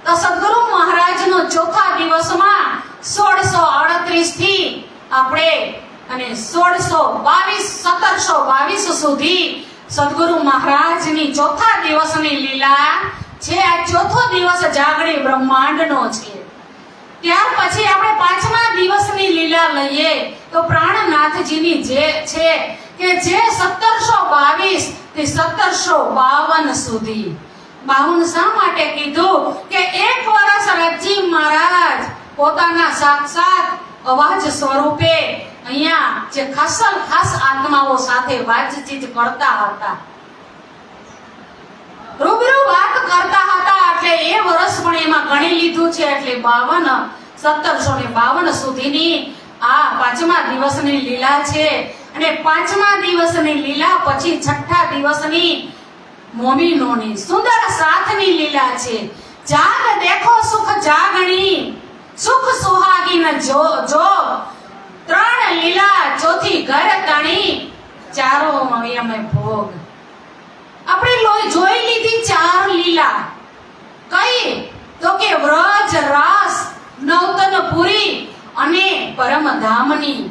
તો સદગુરુ મહારાજનો ચોથા દિવસમાં 1638 થી આપણે અને 1722 સુધી સદગુરુ મહારાજની ચોથા દિવસની લીલા છે. આ ચોથો દિવસ જાગણી બ્રહ્માંડનો છે. ત્યાર પછી આપણે 5મા દિવસની લીલા લઈએ તો પ્રાણનાથજીની જે છે કે જે 1722 થી 1752 સુધી. 52 શા માટે કીધું? કે 1 વર્ષ રાજી મહારાજ પોતાના સાક્ષાત અવાજ સ્વરૂપે અહીંયા જે ખાસ આત્માઓ સાથે વાતચીત કરતા હતા, રૂબરૂ વાત કરતા હતા. એટલે એ વર્ષ પણ એમાં ગણી લીધું છે. એટલે 1752 સુધીની આ પાંચમા દિવસની લીલા છે અને પાંચમા દિવસની લીલા પછી છઠ્ઠા દિવસની મોમીનોની સુંદર સાથની લીલા છે. જાગ દેખો સુખ જાગણી, સુખ સુહાગીન જો જો, ત્રણ લીલા ચોથી ઘર તણી, ચારો અમે ભોગ. આપણે જોઈ લીધી ચાર લીલા. કઈ? તો કે વ્રજ રાસ, નવતનપુરી અને પરમધામની.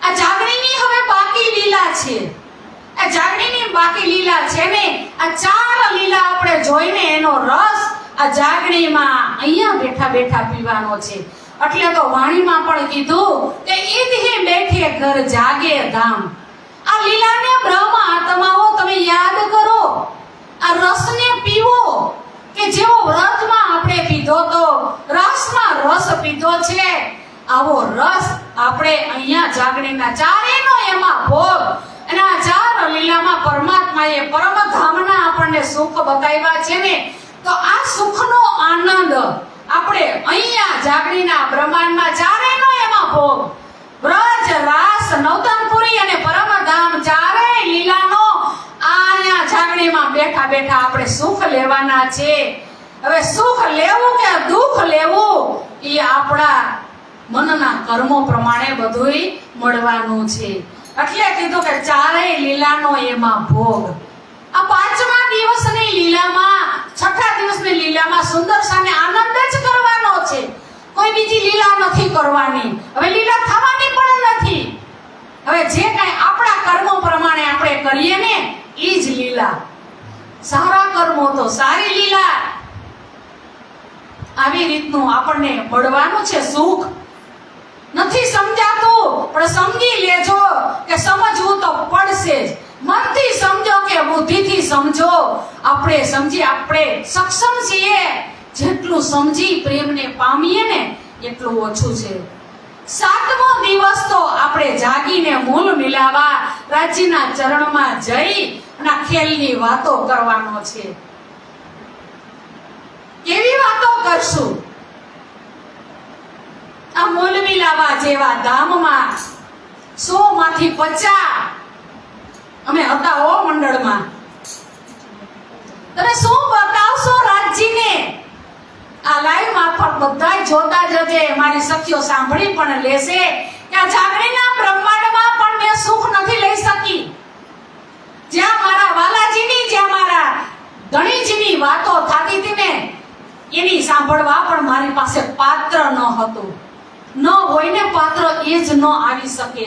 આ જાગણીની હવે બાકી લીલા છે. આ જાગણીની બાકી લીલા છે ને આ ચાર લીલા આપણે જોઈને એનો રસ આ જાગણીમાં અહીંયા બેઠા બેઠા પીવાનો છે. એટલે તો વાણીમાં પણ કીધું કે ઈદહે બેઠે ઘર જાગે ધામ. આ લીલાને બ્રહ્મ આત્માઓ તમે યાદ કરો, આ રસને પીવો કે જેવો વ્રતમાં આપણે પીધો તો રસમાં રસ પીધો છે, આવો રસ આપણે અહીંયા જાગણીના ચારેનો એમાં ભોગ. અને આ ચાર લીલામાં પરમાત્માએ પરમધામના આપણને સુખ બતાવ્યા છે ને, તો આ સુખનો આનંદ આપણે અહીંયા જાગણીના બ્રહ્માંડમાં ચારેનો એમાં ભોગ, વ્રજ રાસ નવતનપુરી અને પરમધામ ચારેય લીલાનો અહીંયા જાગણીમાં બેઠા બેઠા આપણે સુખ લેવાના છે. હવે સુખ લેવું કે દુઃખ લેવું એ આપણા મનના કર્મો પ્રમાણે બધુંય મળવાનું છે. એટલે કીધું કે ચારેય લીલાનો એમાં ભોગ. આ પાંચમા દિવસની લીલામાં, છઠ્ઠા દિવસની લીલામાં સુંદર સાને આનંદ જ કરવાનો છે. કોઈ બીજી લીલા નથી કરવાની. હવે લીલા થવાની પણ નથી. હવે જે કાંઈ આપણા કર્મો પ્રમાણે આપણે કરીએ ને એ જ લીલા. સારા કર્મો તો સારી લીલા. આવી રીતનું આપણને મળવાનું છે સુખ. નથી સમજાતું પણ સમજી લેજો કે સમજવું તો પડશે જ. મનથી સમજો કે બુદ્ધિથી સમજો, આપણે સક્ષમ છીએ. જેટલું સમજી પ્રેમને પામીએ ને એટલું ઓછું છે. સાતમો દિવસ તો આપણે જાગીને મૂળ મિલાવા રાજ્યના ચરણમાં જઈ અને ખેલની વાતો કરવાનો છે. કેવી વાતો કરશું? આ મૂળ મિલાવા જેવા ધામમાં 100 માંથી 50 અમે હતા ઓ મંડળમાં. તમે શું બતાવશો રાજજીને? આ લાઈવ મારફત બધાય જોતા જજે. મારી સખીઓ સાંભળી પણ લેશે કે આ જાગણીના બ્રહ્માંડમાં પણ મેં સુખ નથી લઈ શકી. જ્યાં મારા વાલાજીની, જ્યાં મારા ધણીજીની વાતો થતી હતી ને એની સાંભળવા પણ મારી પાસે પાત્ર ન હતું. ન હોય ને પાત્ર એ જ ન આવી શકે.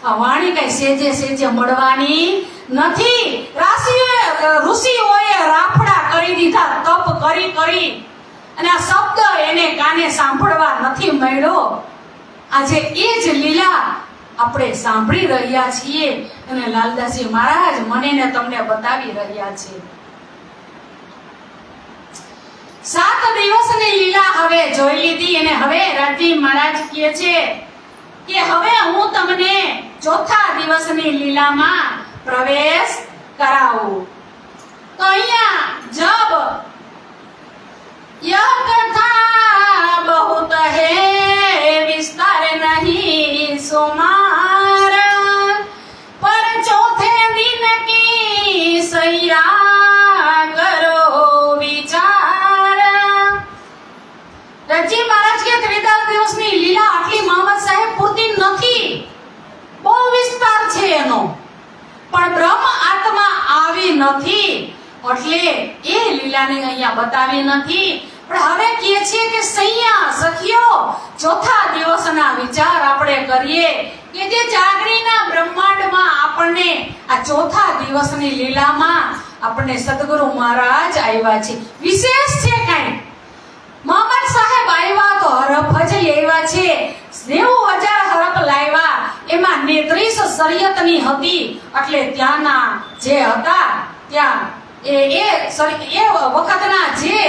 આ વાણી કઈ સેજે સેજે મળવાની નથી. ઋષિઓએ રાફડા કરી દીધા તપ કરી કરી અને આ શબ્દ એને કાને સાંભળવા નથી મળ્યો. આજે એ જ લીલા આપણે સાંભળી રહ્યા છીએ અને લાલદાસજી મહારાજ મને ને તમને બતાવી રહ્યા છે. 7 દિવસની લીલા હવે જોઈ લીધી અને હવે રાજી મહારાજ કહે છે કે હવે હું તમને ચોથા દિવસની લીલામાં પ્રવેશ કરાવું. તો અહીંયા જબ यह कथा बहुत है विस्तार नहीं सुमार, पर चौथे दिन की सैया करो विचार. रजी महाराज के त्रिदास દિવસની લીલા આટલી મોહમ્મદ સાહેબ પૂરતી નથી, બહુ વિસ્તાર છે એનો, પણ બ્રહ્મ આત્મા આવી નથી એટલે એ લીલાને અહીંયા બતાવી નથી. પણ હવે કહે છે કે સૈયા સખીઓ ચોથા દિવસના વિચાર આપણે કરીએ કે જે જાગણીના બ્રહ્માંડમાં આપણને આ ચોથા દિવસની લીલામાં આપણને સદગુરુ મહારાજ આવ્યા છે. વિશેષ છે કઈ મોહમ્મદ સાહેબ આવ્યા તો હરફ જ લેવા છે. 90,000 હરફ લાવ્યા, એમાં 30 શરીયતની હતી એટલે ત્યાંના જે હતા ત્યાં એ વખતના જે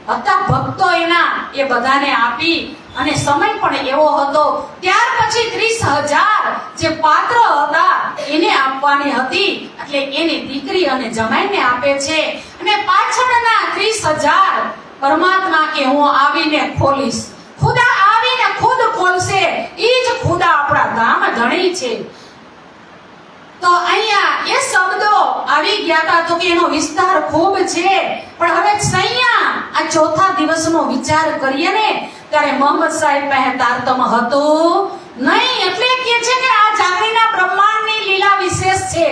હતા ભક્તો એના એ બધાને આપી અને સમય પણ એવો હતો. ત્યાર પછી 30,000 જે પાત્ર હતા એને આપવાની હતી એટલે એની દીકરી અને જમાઈને આપે છે. અને પાછળના 30,000 પરમાત્મા કે હું આવીને ખોલીશ, ખુદા આવીને ખુદ બોલશે ઈ જ ખુદા આપણા ધામ ધણી છે. તો અહીંયા એ શબ્દો આવી ગયા હતા તો કે એનો વિસ્તાર ખૂબ છે, પણ હવે અહીંયા આ ચોથા દિવસનો વિચાર કરીએ ને ત્યારે મોહમ્મદ સાહેબ પાસે તારતમ હતું નહીં. એટલે કે છે કે આ જાગીરના બ્રહ્માંડની લીલા વિશેષ છે.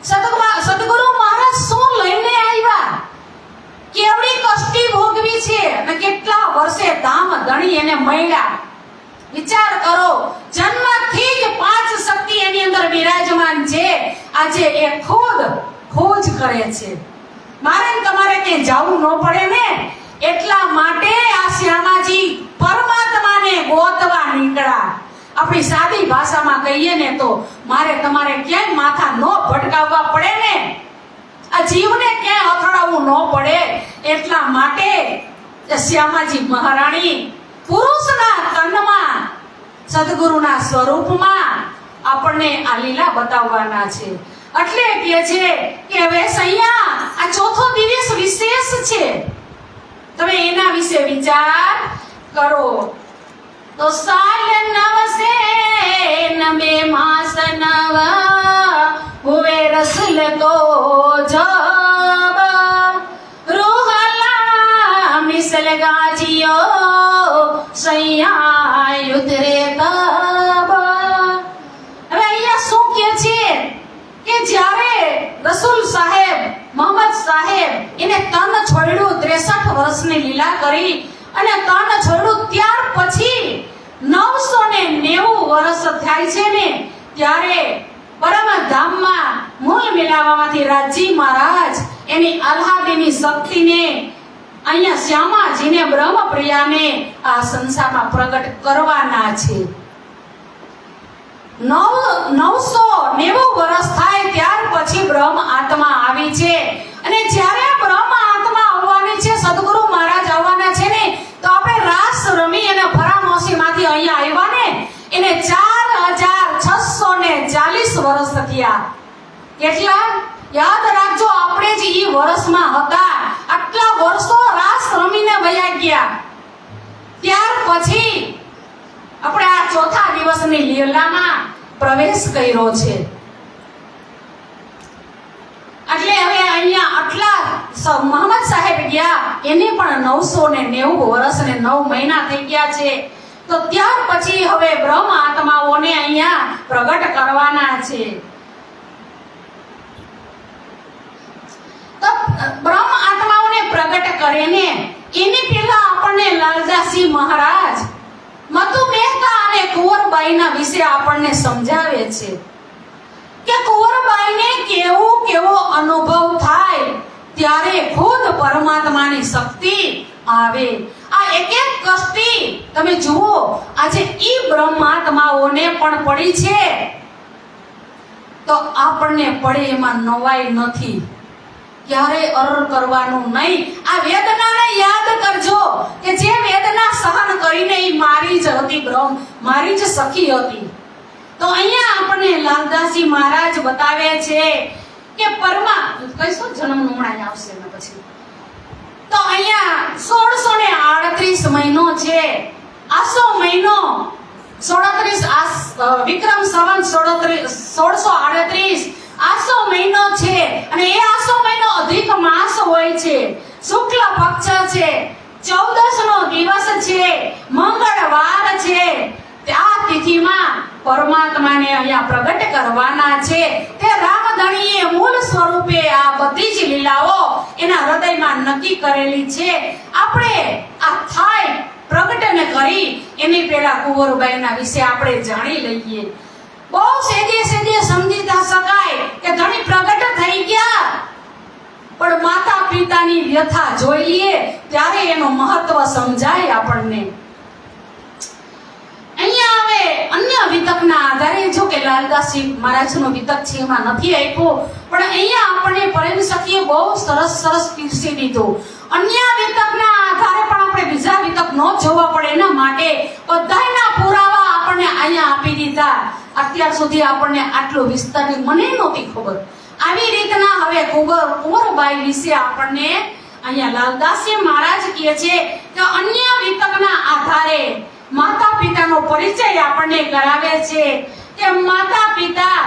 સદગુરુ મહારાજ શું લઈને આવ્યા, કેવડી કષ્ટી ભોગવી છે અને કેટલા વર્ષે ધામ ધણી એને મળ્યા. વિચાર કરો, જન્મથી જ 5 શક્તિ એની અંદર બિરાજમાન છે. આજે એ ખુદ ખોજ કરે છે. મારે તમારે ક્યાંય જવું ન પડે ને, એટલા માટે આ શ્યામાજી પરમાત્માને ગોતવા નીકળ્યા. આપણી સાદી ભાષામાં કહીએ ને તો મારે તમારે ક્યાંય માથા ન ભટકાવવા પડે ને, આ જીવને ક્યાંય અથડાવવું ન પડે, એટલા માટે શ્યામાજી મહારાણી પુરુષના તનમાં સદગુરુના સ્વરૂપમાં આપણને આ લીલા બતાવવાના છે. એટલે કહે છે કે હવે અહીંયા આ ચોથો દિવસ વિશેષ છે, તમે એના વિશે વિચાર કરો. તો સાલ નવસે નબે માસ નવ હુએ રસલ કો જબ રૂહલા મિસલ ગાજીઓ સૈયા ઉતરે તબ. હવે અહીંયા શું કહે છે કે જ્યારે રસૂલ સાહેબ મોહમ્મદ સાહેબ એને તન છોડ્યું, 63 વર્ષની લીલા કરી અને તન છોડ્યું, ત્યાર પછી 990 વર્ષ થાય છે ને ત્યારે પરમધામમાં મૂળ મેળવવામાંથી રાજી મહારાજ એની આહ્લાદની શક્તિને અહીંયા શ્યામાજીને બ્રહ્મપ્રિયાને આ સંસારમાં પ્રગટ કરવાના છે. 990 વર્ષ થાય ત્યાર પછી બ્રહ્મ આત્મા આવી છે. અને જ્યારે બ્રહ્મ આત્મા આવવાની છે, સદગુરુ મહારાજ આવવાના છે ને, તો આપણે રાસ રમી અને ફરામોશીમાંથી અહીંયા આવ્યા ને એને 4640 વર્ષ થયા. કેટલા યાદ રાખજો, આપણે જ ઈ વર્ષમાં હતા. આટલા વર્ષો રાસ રમીને વયા ગયા. ત્યાર પછી આપણે આ ચોથા દિવસની લીલામાં પ્રવેશ કર્યો છે. એટલે હવે અહીંયા આટલા મોહમ્મદ સાહેબ ગયા, એને પણ 990 વર્ષ અને 9 મહિના થઈ ગયા છે. તો ત્યાર પછી હવે બ્રહ્મ આત્માઓને અહીંયા પ્રગટ કરવાના છે. તો બ્રહ્મ આત્માઓને પ્રગટ કરે ને એની પહેલા આપણને લાલદાસજી મહારાજ મતુ મહેતા અને કુંવરબાઈના વિશે આપણને સમજાવે છે કે કુંવરબાઈને કેવો અનુભવ થાય ત્યારે ખુદ પરમાત્માની શક્તિ આવે. આ એક કષ્ટી તમે જુઓ, આજે ઈ બ્રહ્માત્માઓને પણ પડી છે તો આપણને પડે એમાં નવાઈ નથી. ક્યારે અરર કરવાનું નહીં. આ વેદનાને યાદ કરજો કે જે વેદના સહન કરીને ઈ મારી જ હતી, બ્રહ્મ મારી જ સખી હતી. તો અહીંયા આપણને લાલદાસજી મહારાજ બતાવે છે કે કઈશું જન્મનું હમણાં આવશે ને પછી. તો અહીંયા 1638 મહિનો છે, આસો મહિનો 37 વિક્રમ સંવત 1638 આસો મહિનો છે. અને એ આસો મહિનો અધિક માસ હોય છે, શુક્લ પક્ષ છે, 14 નો દિવસ છે, મંગળવાર છે. આ તિથિમાં પરમાત્માને અહીંયા પ્રગટ કરવાના છે. તે રામધણીએ મૂળ સ્વરૂપે આ બધી જ લીલાઓ એના હૃદયમાં નક્કી કરેલી છે. આપણે આ થાય પ્રગટ ને કરી એની પહેલા કુંવરબાઈના વિશે આપણે જાણી લઈએ. બહુ સેજે સમજી શકાય કે ધણી પ્રગટ થઈ ગયા, પણ માતા પિતાની વ્યથા જોઈ લઈએ ત્યારે એનું મહત્વ સમજાય આપણને. અહીંયા હવે અન્ય વિતકના આધારે, જો કે લાલદાસજી મહારાજનો વિતક છે એમાં નથી આપ્યો, પણ અહીંયા આપણને પરમ સખીએ બહુ સરસ પીરસી દીધું. અન્ય વિતકના આધારે પણ આપણે બીજા વિતક ન જોવા પડે એના માટે બધાયના પુરાવા આપણને અહીંયા આપી દીધા. અત્યાર સુધી આપણને આટલું વિસ્તારની મને નહોતી ખબર. આવી રીતના હવે કુંવરબાઈ વિશે આપણને અહીંયા લાલદાસજી મહારાજ કહે છે કે અન્ય વિતકના આધારે માતા પિતાનો પરિચય આપણને કરાવે છે કે માતા પિતા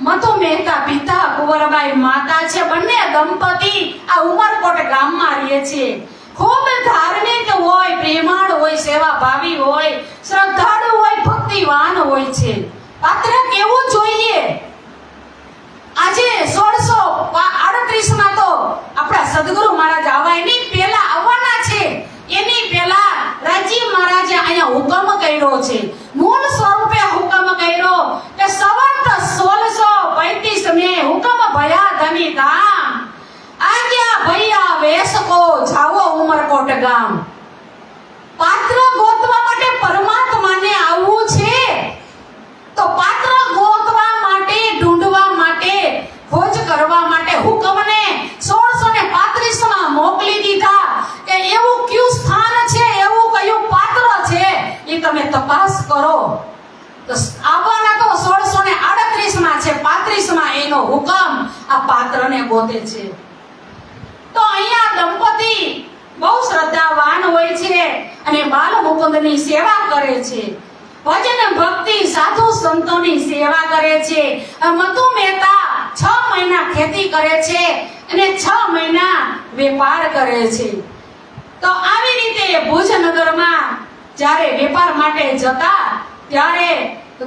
મધુ મહેતા પિતા કુંવરબાઈ માતા છે. બંને દંપતી આ ઉમરકોટ ગામમાં રહે છે. ખૂબ ધાર્મિક હોય, પ્રેમાળ હોય, સેવાભાવી હોય, શ્રદ્ધાળુ હોય, ભક્તિવાન હોય છે. પાત્ર કેવું જોઈએ? આજે 1638 માં તો આપણા સદગુરુ મહારાજ આવા એની પહેલા આવવાના છે. એની પહેલા રાજી મહારાજે અહીંયા હુકમ કર્યો છે. મૂળ સ્વરૂપે હુકમ કર્યો કે સંવત 1635 में હુકમ ભયા ધની ધામ આજ્ઞા ભૈયા વેસકો જાવો ઉમરકોટ ગામ. પાત્ર ગોતવા માટે પરમાત્માને આવવું છે તો પાત્ર ગોતવા માટે, ઢૂંઢવા માટે, ખોજ કરવા માટે હુકમને 1635 માં મોકલી દીધા કે એવું કયું સ્થાન છે, એવું કયું પાત્ર છે એ તમે તપાસ કરો. તો આવવાના તો 1638 માં છે, 35 માં એનો હુકમ આ પાત્રને ગોતે છે. તો અહીંયા દંપતી બહુ શ્રદ્ધાવાન હોય છે અને બાલ મુકુંદની સેવા કરે છે. ભજન ભક્તિ સાધુ સંતોની સેવા કરે છે. મધુ મહેતા 6 મહિના ખેતી કરે છે અને 6 મહિના વેપાર કરે છે. તો આવી રીતે ભુજનગરમાં જ્યારે વેપાર માટે જતા ત્યારે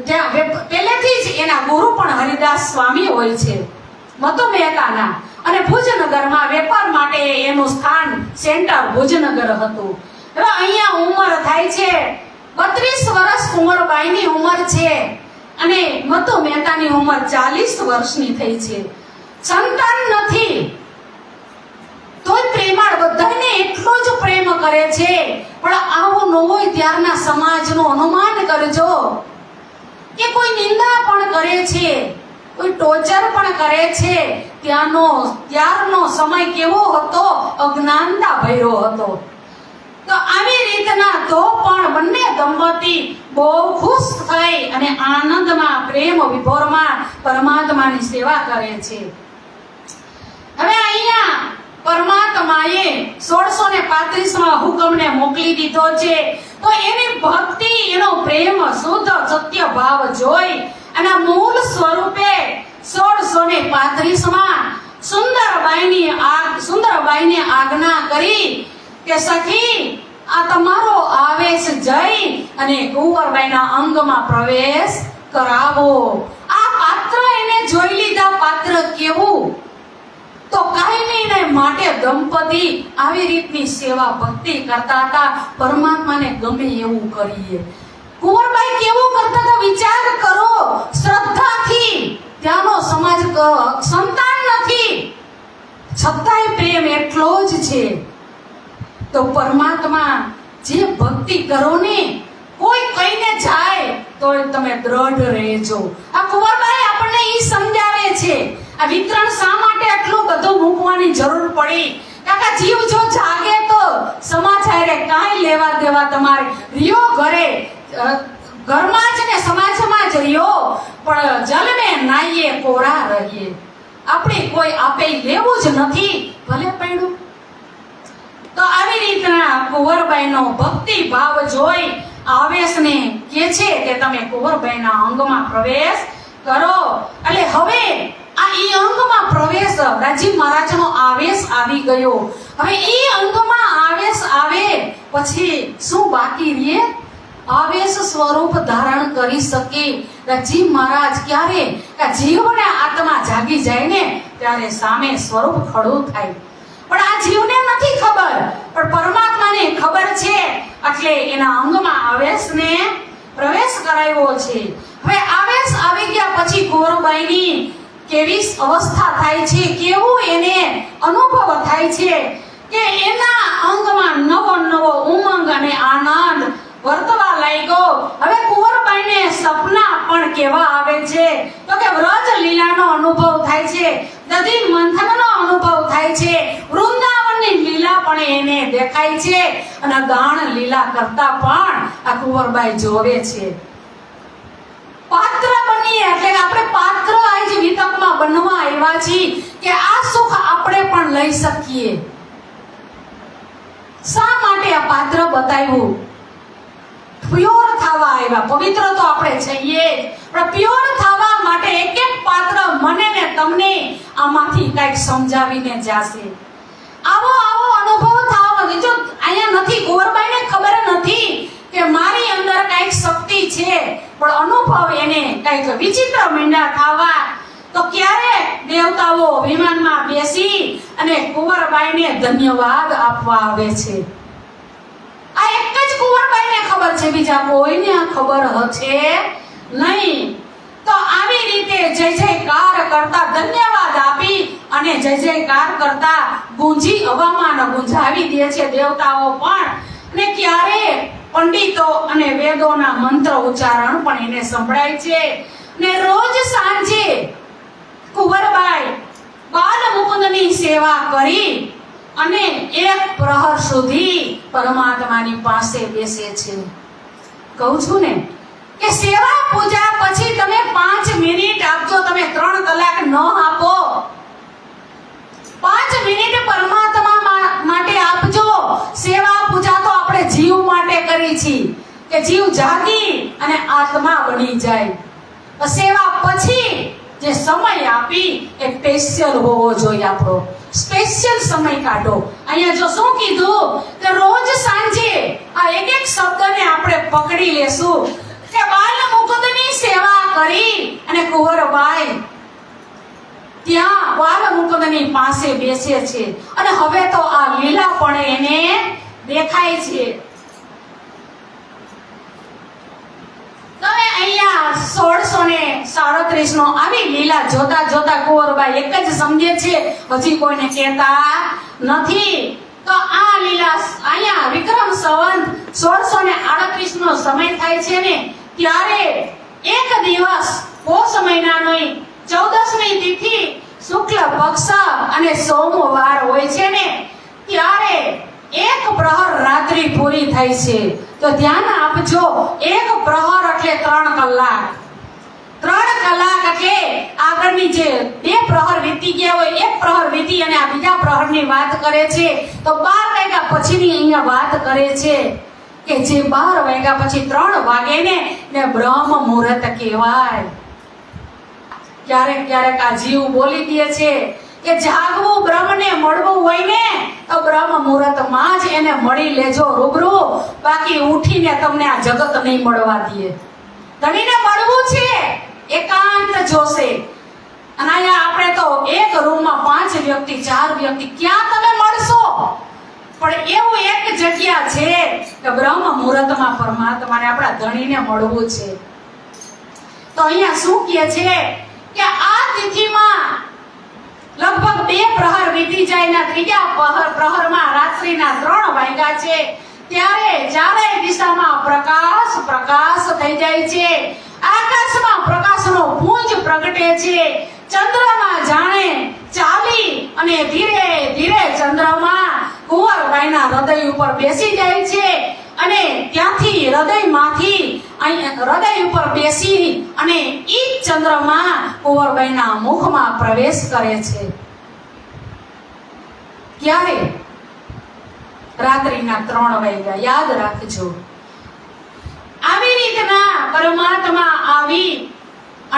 ત્યાં પહેલેથી જ એના ગુરુ પણ હરિદાસ સ્વામી હોય છે મધુ મહેતાના. અને ભુજનગરમાં વેપાર માટે એનું સ્થાન સેન્ટર ભુજનગર હતું. હવે અહીંયા ઉંમર થાય છે 32 વર્ષ કુંવરબાઈની ઉંમર છે અને મધુ મહેતાની ઉંમર 40 વર્ષની થઈ છે. સંતાન નથી તોય પ્રેમાળ બધાને એટલો જ પ્રેમ કરે છે. પણ આવું ન હોય ત્યારના સમાજનું અનુમાન કરજો કે કોઈ નિંદા પણ કરે છે, કોઈ ટોચર પણ કરે છે. ત્યારનો સમય કેવો હતો? અજ્ઞાનતા ભર્યો હતો. તો આવી રીતના તો પણ બંને દંપતી બહુ ખુશ થઈ અને આનંદમાં, પ્રેમ વિભોરમાં પરમાત્માની સેવા કરે છે. હવે અહીંયા પરમાત્માએ 1635 માં હુકમને મોકલી દીધો છે. તો એની ભક્તિ, એનો પ્રેમ, શુદ્ધ સત્ય ભાવ જોઈ અને મૂળ સ્વરૂપે 1635 માં સુંદરબાઈને આજ્ઞા કરી કે સખી આ તમારો આવેશ જઈ અને કુંવરબાઈના અંગમાં પ્રવેશ કરાવો. આ પાત્ર એને જોઈ લીધા. પાત્ર કેવું? તો કાયમીને માટે દંપતી આવી રીતની સેવા ભક્તિ કરતા હતા. પરમાત્માને ગમે એવું કરીએ. કુંવરબાઈ કેવું કરતા હતા વિચાર કરો. શ્રદ્ધાથી ત્યાંનો સમાજ સંતાન નથી છતાંય પ્રેમ એટલો જ છે. તો પરમાત્મા જે ભક્તિ કરો ને, કોઈ કહીને જાય તો તમે દ્રઢ રહેજો. આ કુંવરબાઈ આપણને ઈ સમજાવે છે. આ વિતરણ શા માટે આટલું બધું મૂકવાની જરૂર પડી? કાકા જીવ જો જાગે તો સમાચારે કાંઈ લેવા દેવા તમારે રિયો ઘરમાં જ ને સમાજમાં જ રહ્યો, પણ જલને નાઈએ કોરા રહીએ. આપણે કોઈ આપે લેવું જ નથી, ભલે પડ્યું. તો આવી રીતના કુંવરબાઈનો ભક્તિ ભાવ જોઈ આવેશને કહે છે કે તમે કુંવરબાઈના અંગમાં પ્રવેશ કરો. એટલે હવે આ ઈ અંગમાં પ્રવેશ રાજીવ મહારાજનો આવેશ આવી ગયો. હવે ઈ અંગમાં આવેશ આવે પછી શું બાકી રહે? આવેશ સ્વરૂપ ધારણ કરી શકે રાજીવ મહારાજ ક્યારે? જીવને આત્મા જાગી જાય ને ત્યારે સામે સ્વરૂપ ખડું થાય. પણ આ જીવને નથી ખબર, પણ પરમાત્માને ખબર છે. એટલે એના અંગમાં આવેશને પ્રવેશ કરાવ્યો છે. હવે આવેશ આવી ગયા પછી કુંવરબાઈની કેવી અવસ્થા થાય છે, કેવું એને અનુભવ થાય છે કે એના અંગમાં નવો ઉમંગ અને આનંદ વર્તવા લાગ્યો. હવે કુંવરબાઈને સપના પણ કેવા આવે છે તો કે વ્રજ લીલાનો અનુભવ થાય છે, દધી મંથનનો અનુભવ થાય છે, વૃંદાવનની લીલા પણ એને દેખાય છે અને ગાણ લીલા કરતા પણ આ કુંવરબાઈ જોવે છે. પાત્ર બનીએ એટલે આપણે પાત્ર આજ વિતકમાં બનવા આવ્યા છીએ કે આ સુખ આપણે પણ લઈ શકીએ. શા માટે આ પાત્ર બતાવ્યું? પ્યોર થવા આવ્યા. પવિત્ર તો આપણે છીએ, પણ પ્યોર થવા માટે એક એક પાત્ર મને ને તમને આમાંથી કંઈક સમજાવીને જાશે. આવો આવો અનુભવ થવા જો અહીંયા નથી. કુંવરબાઈને ખબર નથી કે મારી અંદર કંઈક શક્તિ છે, પણ અનુભવ એને કંઈક વિચિત્ર મીંડા થવા. તો ક્યારે દેવતાઓ વિમાનમાં બેસી અને કુંવરબાઈને ધન્યવાદ આપવા આવે છે. આ એક જ કુંવરબાઈને ખબર છે, બીજા કોઈને આ ખબર છે નહીં. તો આવી રીતે જય જયકાર કરતા ધન્યવાદ આપી અને જય જયકાર કરતા ગુંજી હવામાન ગુંજાવી દે છે દેવતાઓ પણ. અને ક્યારે પંડિતો અને વેદોના મંત્ર ઉચ્ચારણ પણ એને સંભળાય છે. ને રોજ સાંજે કુંવરબાઈ બાલ મુકુંદની સેવા કરી અને એક પ્રહર સુધી પરમાત્માની પાસે બેસે છે. કહું છું ને કે સેવા પૂજા પછી તમે 5 મિનિટ આપજો, તમે 3 કલાક ન આપો. 5 મિનિટ પરમાત્મા માટે આપજો. સેવા પૂજા તો આપણે જીવ માટે કરી છે કે જીવ જાગી અને આત્મા બની જાય. સેવા પછી જે સમય આપી એ સ્પેશિયલ હોવો જોઈએ. આપણો સ્પેશિયલ સમય કાઢો. અહીંયા જો શું કીધું કે રોજ સાંજે આ એક એક શબ્દને આપણે પકડી લેશું કે બાલ મુકુંદની સેવા કરી અને કુંવરબાઈ ત્યાં બાલ મુકુંદની પાસે બેસે છે. અને હવે તો આ લીલા પણ એને દેખાય છે. તમે અહીંયા 1637 નો આવી લીલા જોતા જોતા કુંવરબાઈ એક જ સમજે છે, હજી કોઈને કહેતા નથી. તો આ લીલા અહીંયા વિક્રમ સંવત 1638 નો સમય થાય છે ને, ત્યારે એક દિવસ પોષ મહિનાની 14મી તિથિ શુક્લ પક્ષ અને સોમવાર હોય છે ને, ત્યારે એક પ્રહર રાત્રિ પૂરી થાય છે. તો ધ્યાન આપજો, એક પ્રહર એટલે 3 કલાક. 3 કલાક એટલે આગળની જે 2 પ્રહર વીતી ગયા હોય, એક પ્રહર વીતી અને આ બીજા પ્રહરની વાત કરે છે. તો 12 વાગ્યા પછીની અહીંયા વાત કરે છે કે જે 12 વાગ્યા પછી 3 વાગે ને બ્રહ્મ મુહૂર્ત કહેવાય. ક્યારેક ક્યારેક આ જીવ બોલી દે છે કે જાગવું બ્રહ્મને મળવું હોય ને તો બ્રહ્મ મુહૂર્તમાં જ એને મળી લેજો રૂબરૂ, બાકી ઉઠીને તમને આ જગત નહીં મળવા દે. ધણીને મળવું છે એકાંત જોશે. અને અહીંયા આપણે તો એક રૂમમાં 5 વ્યક્તિ 4 વ્યક્તિ ક્યાં તમે મળશો? પણ એવું એક જગ્યા છે કે બ્રહ્મ મુહૂર્તમાં પરમાત્માને આપણા ધણીને મળવું છે. તો અહીંયા શું કહે છે કે આ તિથિમાં લગભગ 2 પ્રહર વીતી જાય ના ત્રીજા પ્રહરમાં રાત્રિના 3 વાગ્યા છે. ત્યારે ચારેય દિશામાં પ્રકાશ પ્રકાશ થઈ જાય છે. આકાશમાં પ્રકાશનો પુંજ પ્રગટે છે. ચંદ્રમાં જાણે ચાલી અને ધીરે ધીરે ચંદ્રમાં કુંવરબાઈના હૃદય ઉપર બેસી જાય છે. અને ત્યાંથી હૃદય ઉપર બેસી અને ઈ ચંદ્રમાં કુંવરબાઈના મુખમાં પ્રવેશ કરે છે. ક્યારે? રાત્રિના 3 વાગ્યા. યાદ રાખજો. આવી રીતના પરમાત્મા આવી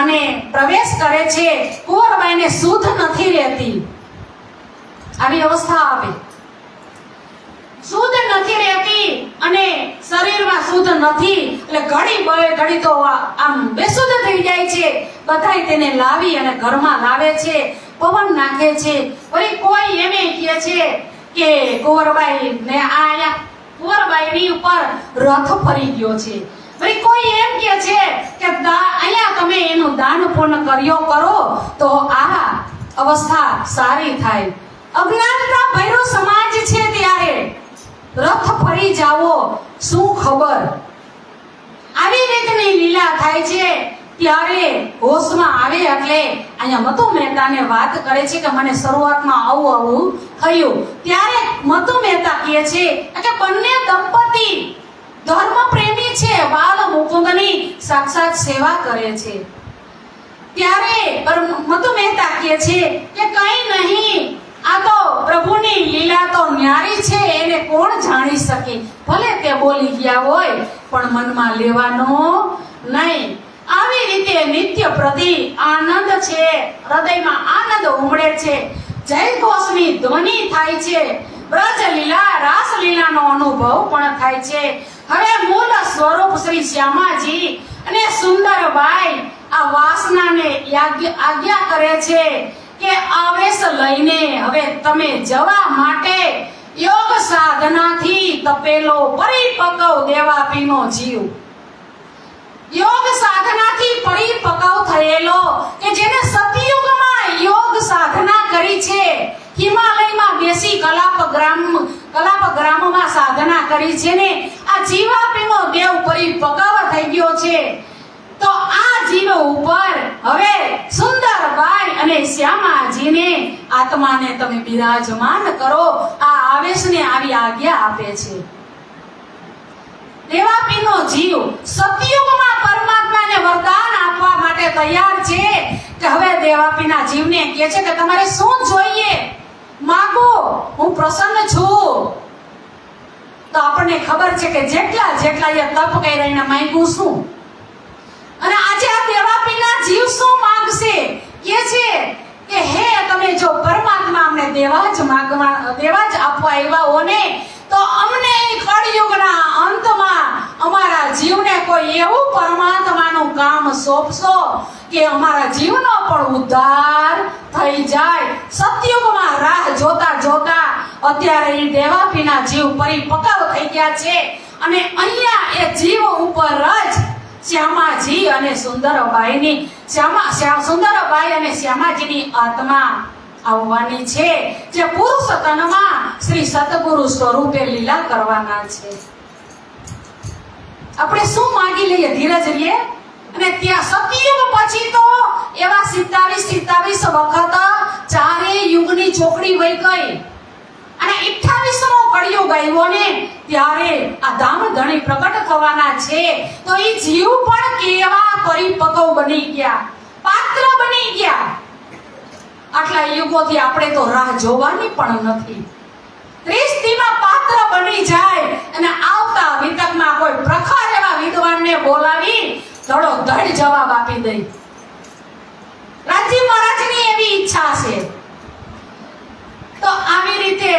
અને પ્રવેશ કરે છે. કુંવરબાઈને શુદ્ધ નથી રહેતી. આવી અવસ્થા આવે, શુદ્ધ નથી રહેતી અને શરીરમાં શુદ્ધ નથી, એટલે ઘડી તો આમ બેશુદ્ધ થઈ જાય છે. બધાય તેને લાવી અને ઘરમાં લાવે છે, પવન નાખે છે. વળી કોઈ એમ કહે છે કે કુંવરબાઈ ને આયા કુંવરબાઈની ઉપર રથ ફરી ગયો છે. વળી કોઈ એમ કહે છે કે અહીંયા તમે એનું દાન પુણ્ય કર્યો કરો તો આ અવસ્થા સારી થાય. અજ્ઞાનતા ભર્યો સમાજ છે ત્યારે રથ ફરી જાવો, શું ખબર? આવી રીતની લીલા થાય છે. ત્યારે હોશમાં આવે એટલે અહીંયા મતુ મહેતાને વાત કરે છે કે મને શરૂઆતમાં આવું થયું. ત્યારે મતુ મહેતા કહે છે કે બંને દંપતી ધર્મ પ્રેમી છે, બાલ મુકુંદની સાક્ષાત સેવા કરે છે. ત્યારે મતુ મહેતા કહે છે કે કઈ નહીં, આ તો પ્રભુની લીલા તો ન્યારી છે, એને કોણ જાણી શકી. ભલે તે બોલી ગયા હોય પણ મનમાં લેવાનો નહીં. આવી રીતે નિત્ય પ્રતિ આનંદ છે, હૃદયમાં આનંદ ઉમળે છે, જય ઘોષની ધ્વનિ થાય છે, બ્રજ લીલા રાસ લીલાનો અનુભવ પણ થાય છે. હવે મૂળ સ્વરૂપ શ્રી શ્યામાજી અને સુંદરબાઈ આ વાસનાને આજ્ઞા કરે છે કે આવેશ લઈને હવે તમે જવા માટે યોગ સાધનાથી તપેલો પરિપક્વ દેવાપીનો જીવ, યોગ સાધનાથી પરિપક્વ થયેલો કે જેને સતયુગમાં યોગ સાધના કરી છે, હિમાલયમાં બેસી કલાપગ્રામમાં સાધના કરી છે ને આ જીવાપીનો દેવ પરિપક્વ થઈ ગયો છે. તો આ જીવ ઉપર હવે સુંદરબાઈ અને શ્યામાજીને આત્માને તમે બિરાજમાન કરો. આ આવેશને આવી આજ્ઞા આપે છે. દેવાપીનો જીવ સતયુગમાં પરમાત્માને વરદાન આપવા માટે તૈયાર છે કે હવે દેવાપીના જીવને કહે છે કે તમારે શું જોઈએ માગો, હું પ્રસન્ન છું. તો આપણને ખબર છે કે જેટલા એ તપ કર્યા એને માંગ્યું શું. અને આજે આ દેવાપીના જીવ શું માંગશે? કે છે કે હે તમે જો પરમાત્મા અમને દેવા જ આપવા આવ્યા હો ને તો અમને કળયુગના અંતમાં અમારા જીવને કોઈ એવું પરમાત્માનું કામ સોંપશો કે અમારા જીવનો પણ ઉદ્ધાર થઈ જાય. સતયુગમાં રાહ જોતા અત્યારે એ દેવાપીના જીવ પરિપક્વ થઈ ગયા છે અને અહીંયા એ જીવ ઉપર જ શ્યામાજી અને સુંદરબાઈ અને શ્યામાજીની આત્મા આવવાની છે, જે પુરુષ તનમાં શ્રી સતગુરુ સ્વરૂપે લીલા કરવાના છે. આપણે શું માંગી લઈએ? ધીરજ રહીએ. અને ત્યાં સતયુગ પછી તો એવા 27 વખત ચારે યુગની ચોકડી વહી ગઈ અને 28મો કળિયુગ આવ્યો ને ત્યારે આ ધામધણી પ્રગટ થવાના છે. તો એ જીવ પણ કેવા પરિપક્વ બની ગયા, પાત્ર બની ગયા. આટલા યુગોથી આપણે તો રાહ જોવાની પણ નથી. 30 પાત્ર બની જાય અને આવતા વિતકમાં કોઈ પ્રખર એવા વિદ્વાનને બોલાવી ધડ જવાબ આપી દે. રાજજી મહારાજની એવી ઈચ્છા છે. તો આવી રીતે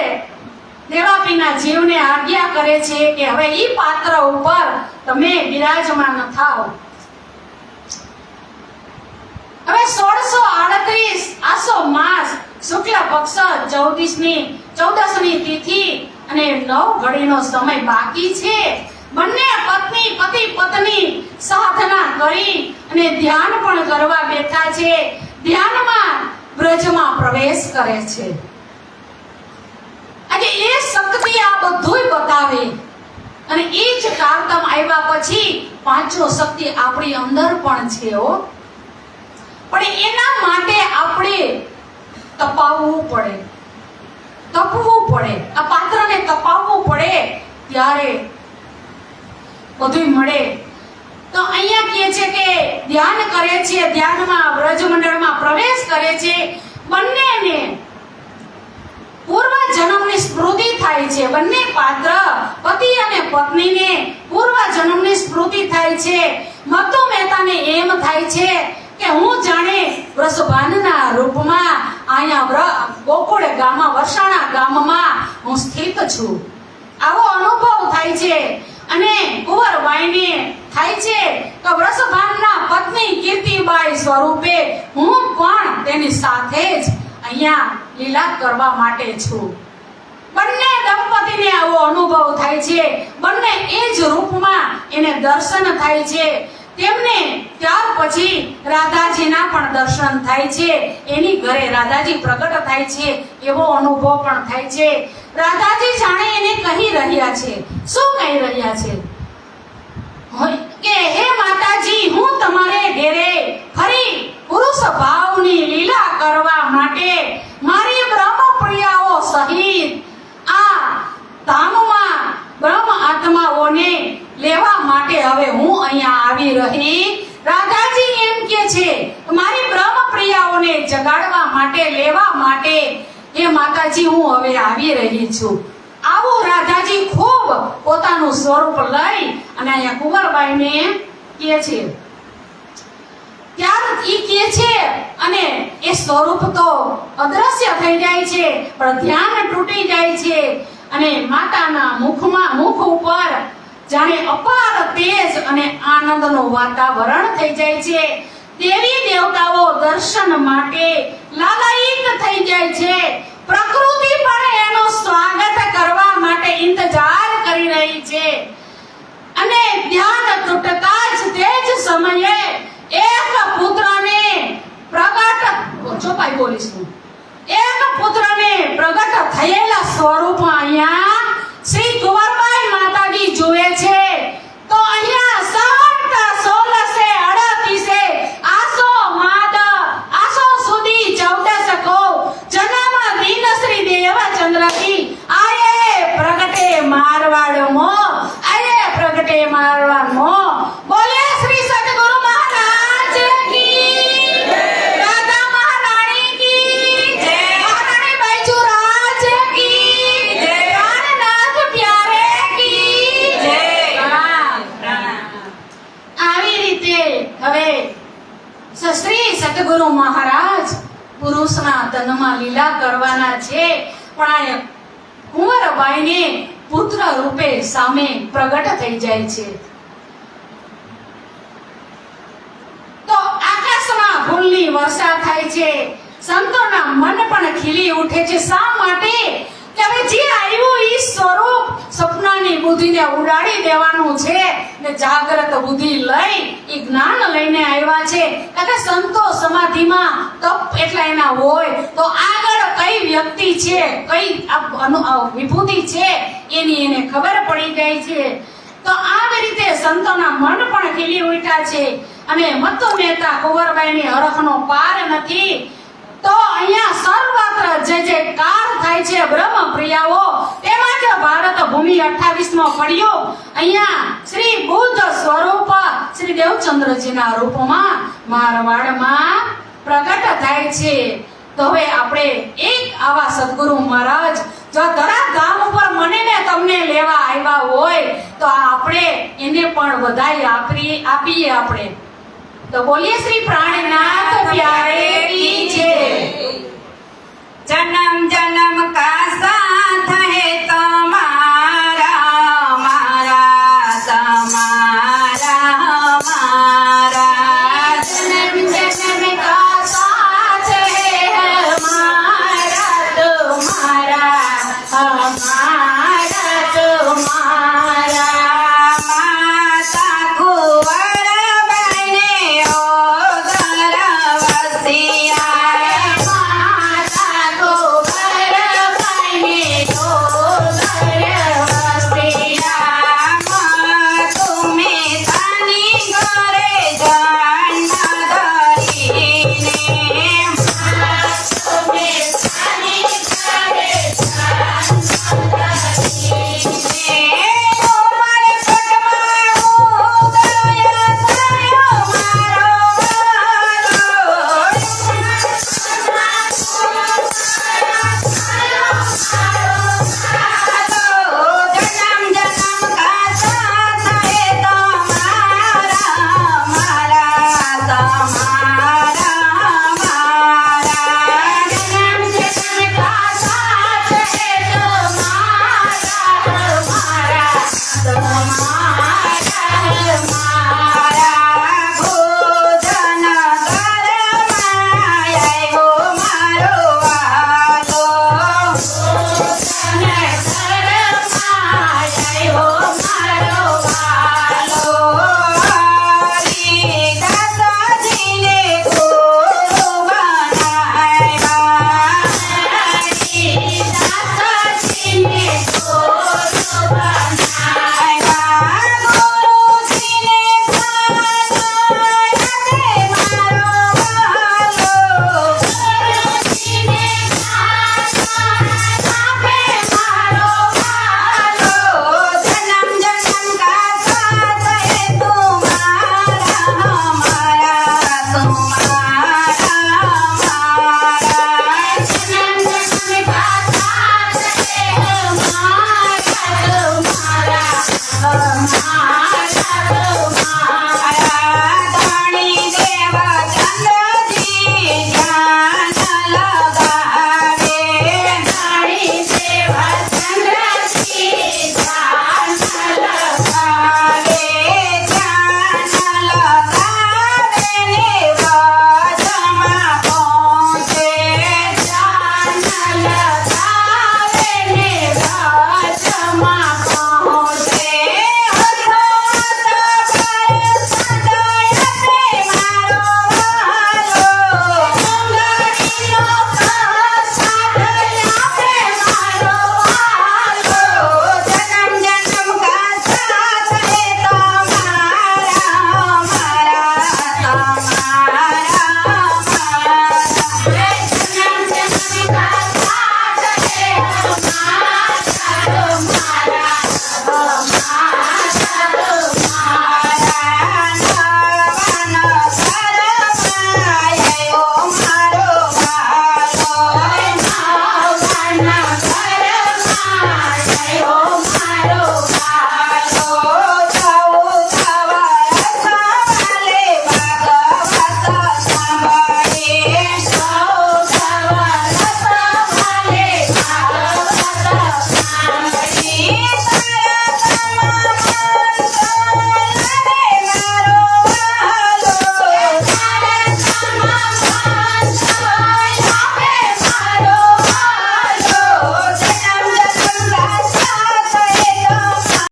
દેવાપીના જીવને આજ્ઞા કરે છે કે હવે ઈ પાત્ર ઉપર તમે બિરાજમાન થાઓ. હવે 1638 આસો માસ શુક્લ પક્ષ 14ની તિથિ અને 9 ઘડીનો સમય બાકી છે. બંને પતિ પત્ની સાધના કરી અને ધ્યાન પણ કરવા બેઠા છે. ધ્યાનમાં બ્રજમાં પ્રવેશ કરે છે. આજે એ શક્તિ આ બધુંય બતાવે અને એ જ કારતમ આવ્યા પછી પાંચો શક્તિ આપણી અંદર પણ છે હો. પણ એના માટે આપણે તપવું પડે. આ પાત્રને તપાવવું પડે ત્યારે બધું મળે. તો અહીંયા કહે છે કે ધ્યાન કરે છે, ધ્યાનમાં બ્રજમંડળમાં પ્રવેશ કરે છે. બંનેને પૂર્વ જન્મની સ્મૃતિ થાય છે. બંને પાત્ર પતિ અને પત્નીને પૂર્વ જન્મની સ્મૃતિ થાય છે. મત્તુ મહેતાને એમ થાય છે કે હું જાણે વૃષભાનના રૂપમાં અહીંયા ગોકુળ ગામમાં વરસાણા ગામમાં હું સ્થિત છું. આવો અનુભવ થાય છે. અને કુંવરબાઈને થાય છે કે વૃષભાનના પત્ની કીર્તિબાઈ સ્વરૂપે હું પણ તેની સાથે જ અહીંયા લીલા કરવા માટે છું. બંને દંપતીને આવો અનુભવ થાય છે. બંને એ જ રૂપમાં એને દર્શન થાય છે. તેમને ત્યાર પછી રાધાજીના પણ દર્શન થાય છે. એની ઘરે રાધાજી પ્રગટ થાય છે એવો અનુભવ પણ થાય છે. રાધાજી જાણે એને કહી રહ્યા છે. શું કહી રહ્યા છે? કે હે માતાજી, હું તમારે ઘરે ફરી પુરુષ ભાવની લીલા કરવા માટે મારી બ્રહ્મપ્રિયાઓ સહિત આ ધામમાં બ્રહ્મ આત્માઓને લેવા માટે હવે હું અહીંયા આવી રહી. રાધાજી એમ કે છે મારી બ્રહ્મપ્રિયાઓને જગાડવા માટે, લેવા માટે હે માતાજી હું હવે આવી રહી છું. આવું રાધાજી ખૂબ પોતાનું સ્વરૂપ લઈ અને અહીંયા કુંવરબાઈને કહે છે. ત્યાર ઈ કહે છે અને એ સ્વરૂપ તો અદ્રશ્ય થઈ જાય છે, પણ ધ્યાન તૂટી જાય છે અને માતાના મુખ ઉપર જાણે અપાર તેજ અને આનંદનું વાતાવરણ થઈ જાય છે. દેવી દેવતાઓ દર્શન માટે લાલાયિત થઈ જાય છે. પ્રકૃતિ પણ એનું સ્વાગત કરવા માટે ઇંતજાર કરી રહી છે. અને ધ્યાન તૂટતા જ તે જ સમયે એક પુત્રને પ્રગટ થયેલા સ્વરૂપ અહીંયા શ્રી કુંવરબાઈ માતાજી જુએ છે. તો અહીંયા સંવત 1638 આસો સુધી 14 કો જન્મ દિન શ્રી દેવચંદ્રજી આયે પ્રગટે મારવાડ મો બોલે શ્રી સદગુરુ મહારાજ કી જય, રાધા મહારાણી કી જય, મહારાણી બાઈજુ રાજ કી જય, પ્રાણનાથ પ્યારે કી જય. આવી રીતે હવે શ્રી સદગુરુ મહારાજ પુરુષના તનમાં લીલા કરવાના છે, પણ આ કુંવરબાઈને પુત્ર રૂપે સામે પ્રગટ થઈ જાય છે. તો આકાશમાં ફૂલની વર્ષા થાય છે, સંતોના મન પણ ખીલી ઉઠે છે. શા માટે? કે હવે જે આવ્યું ઈ સ્વરૂપ સપનાની બુદ્ધિને ઉડાડી દેવાનું છે ને જાગ્રત બુદ્ધિ લઈ ઈ જ્ઞાન લઈને આવ્યા છે. કે સંતો સમાધિમાં તપ એટલા એના હોય તો આગળ કઈ વ્યક્તિ છે, કઈ વિભૂતિ છે એની એને ખબર પડી જાય છે. તો આવી રીતે સંતોના મન પણ ખીલી ઉઠ્યા છે અને મતો નેતા કુંવરબાઈની હરખનો પાર નથી. તો અહીંયા સર્વત્ર જે જયકાર થાય છે બ્રહ્મ પ્રિયાઓ, તેમાં જ ભારત ભૂમિ 28મો પડ્યો અહીંયા શ્રી બુદ્ધ સ્વરૂપ શ્રી દેવચંદ્રજીના રૂપમાં મારવાડમાં પ્રગટ થાય છે. તો હવે આપણે એક આવા સદગુરુ મહારાજ જો ધરાધામ ઉપર મને ને તમને લેવા આવ્યા હોય તો આપણે એને પણ વધાઈ આપીએ આપણે. તો બોલીએ શ્રી પ્રાણનાથ પ્યારે કી જય. जन्म जन्म का साथ है तुम्हारा, मारा तुम्हारा हमारा. जन्म जन्म का साथ है हमारा तुम्हारा हमारा.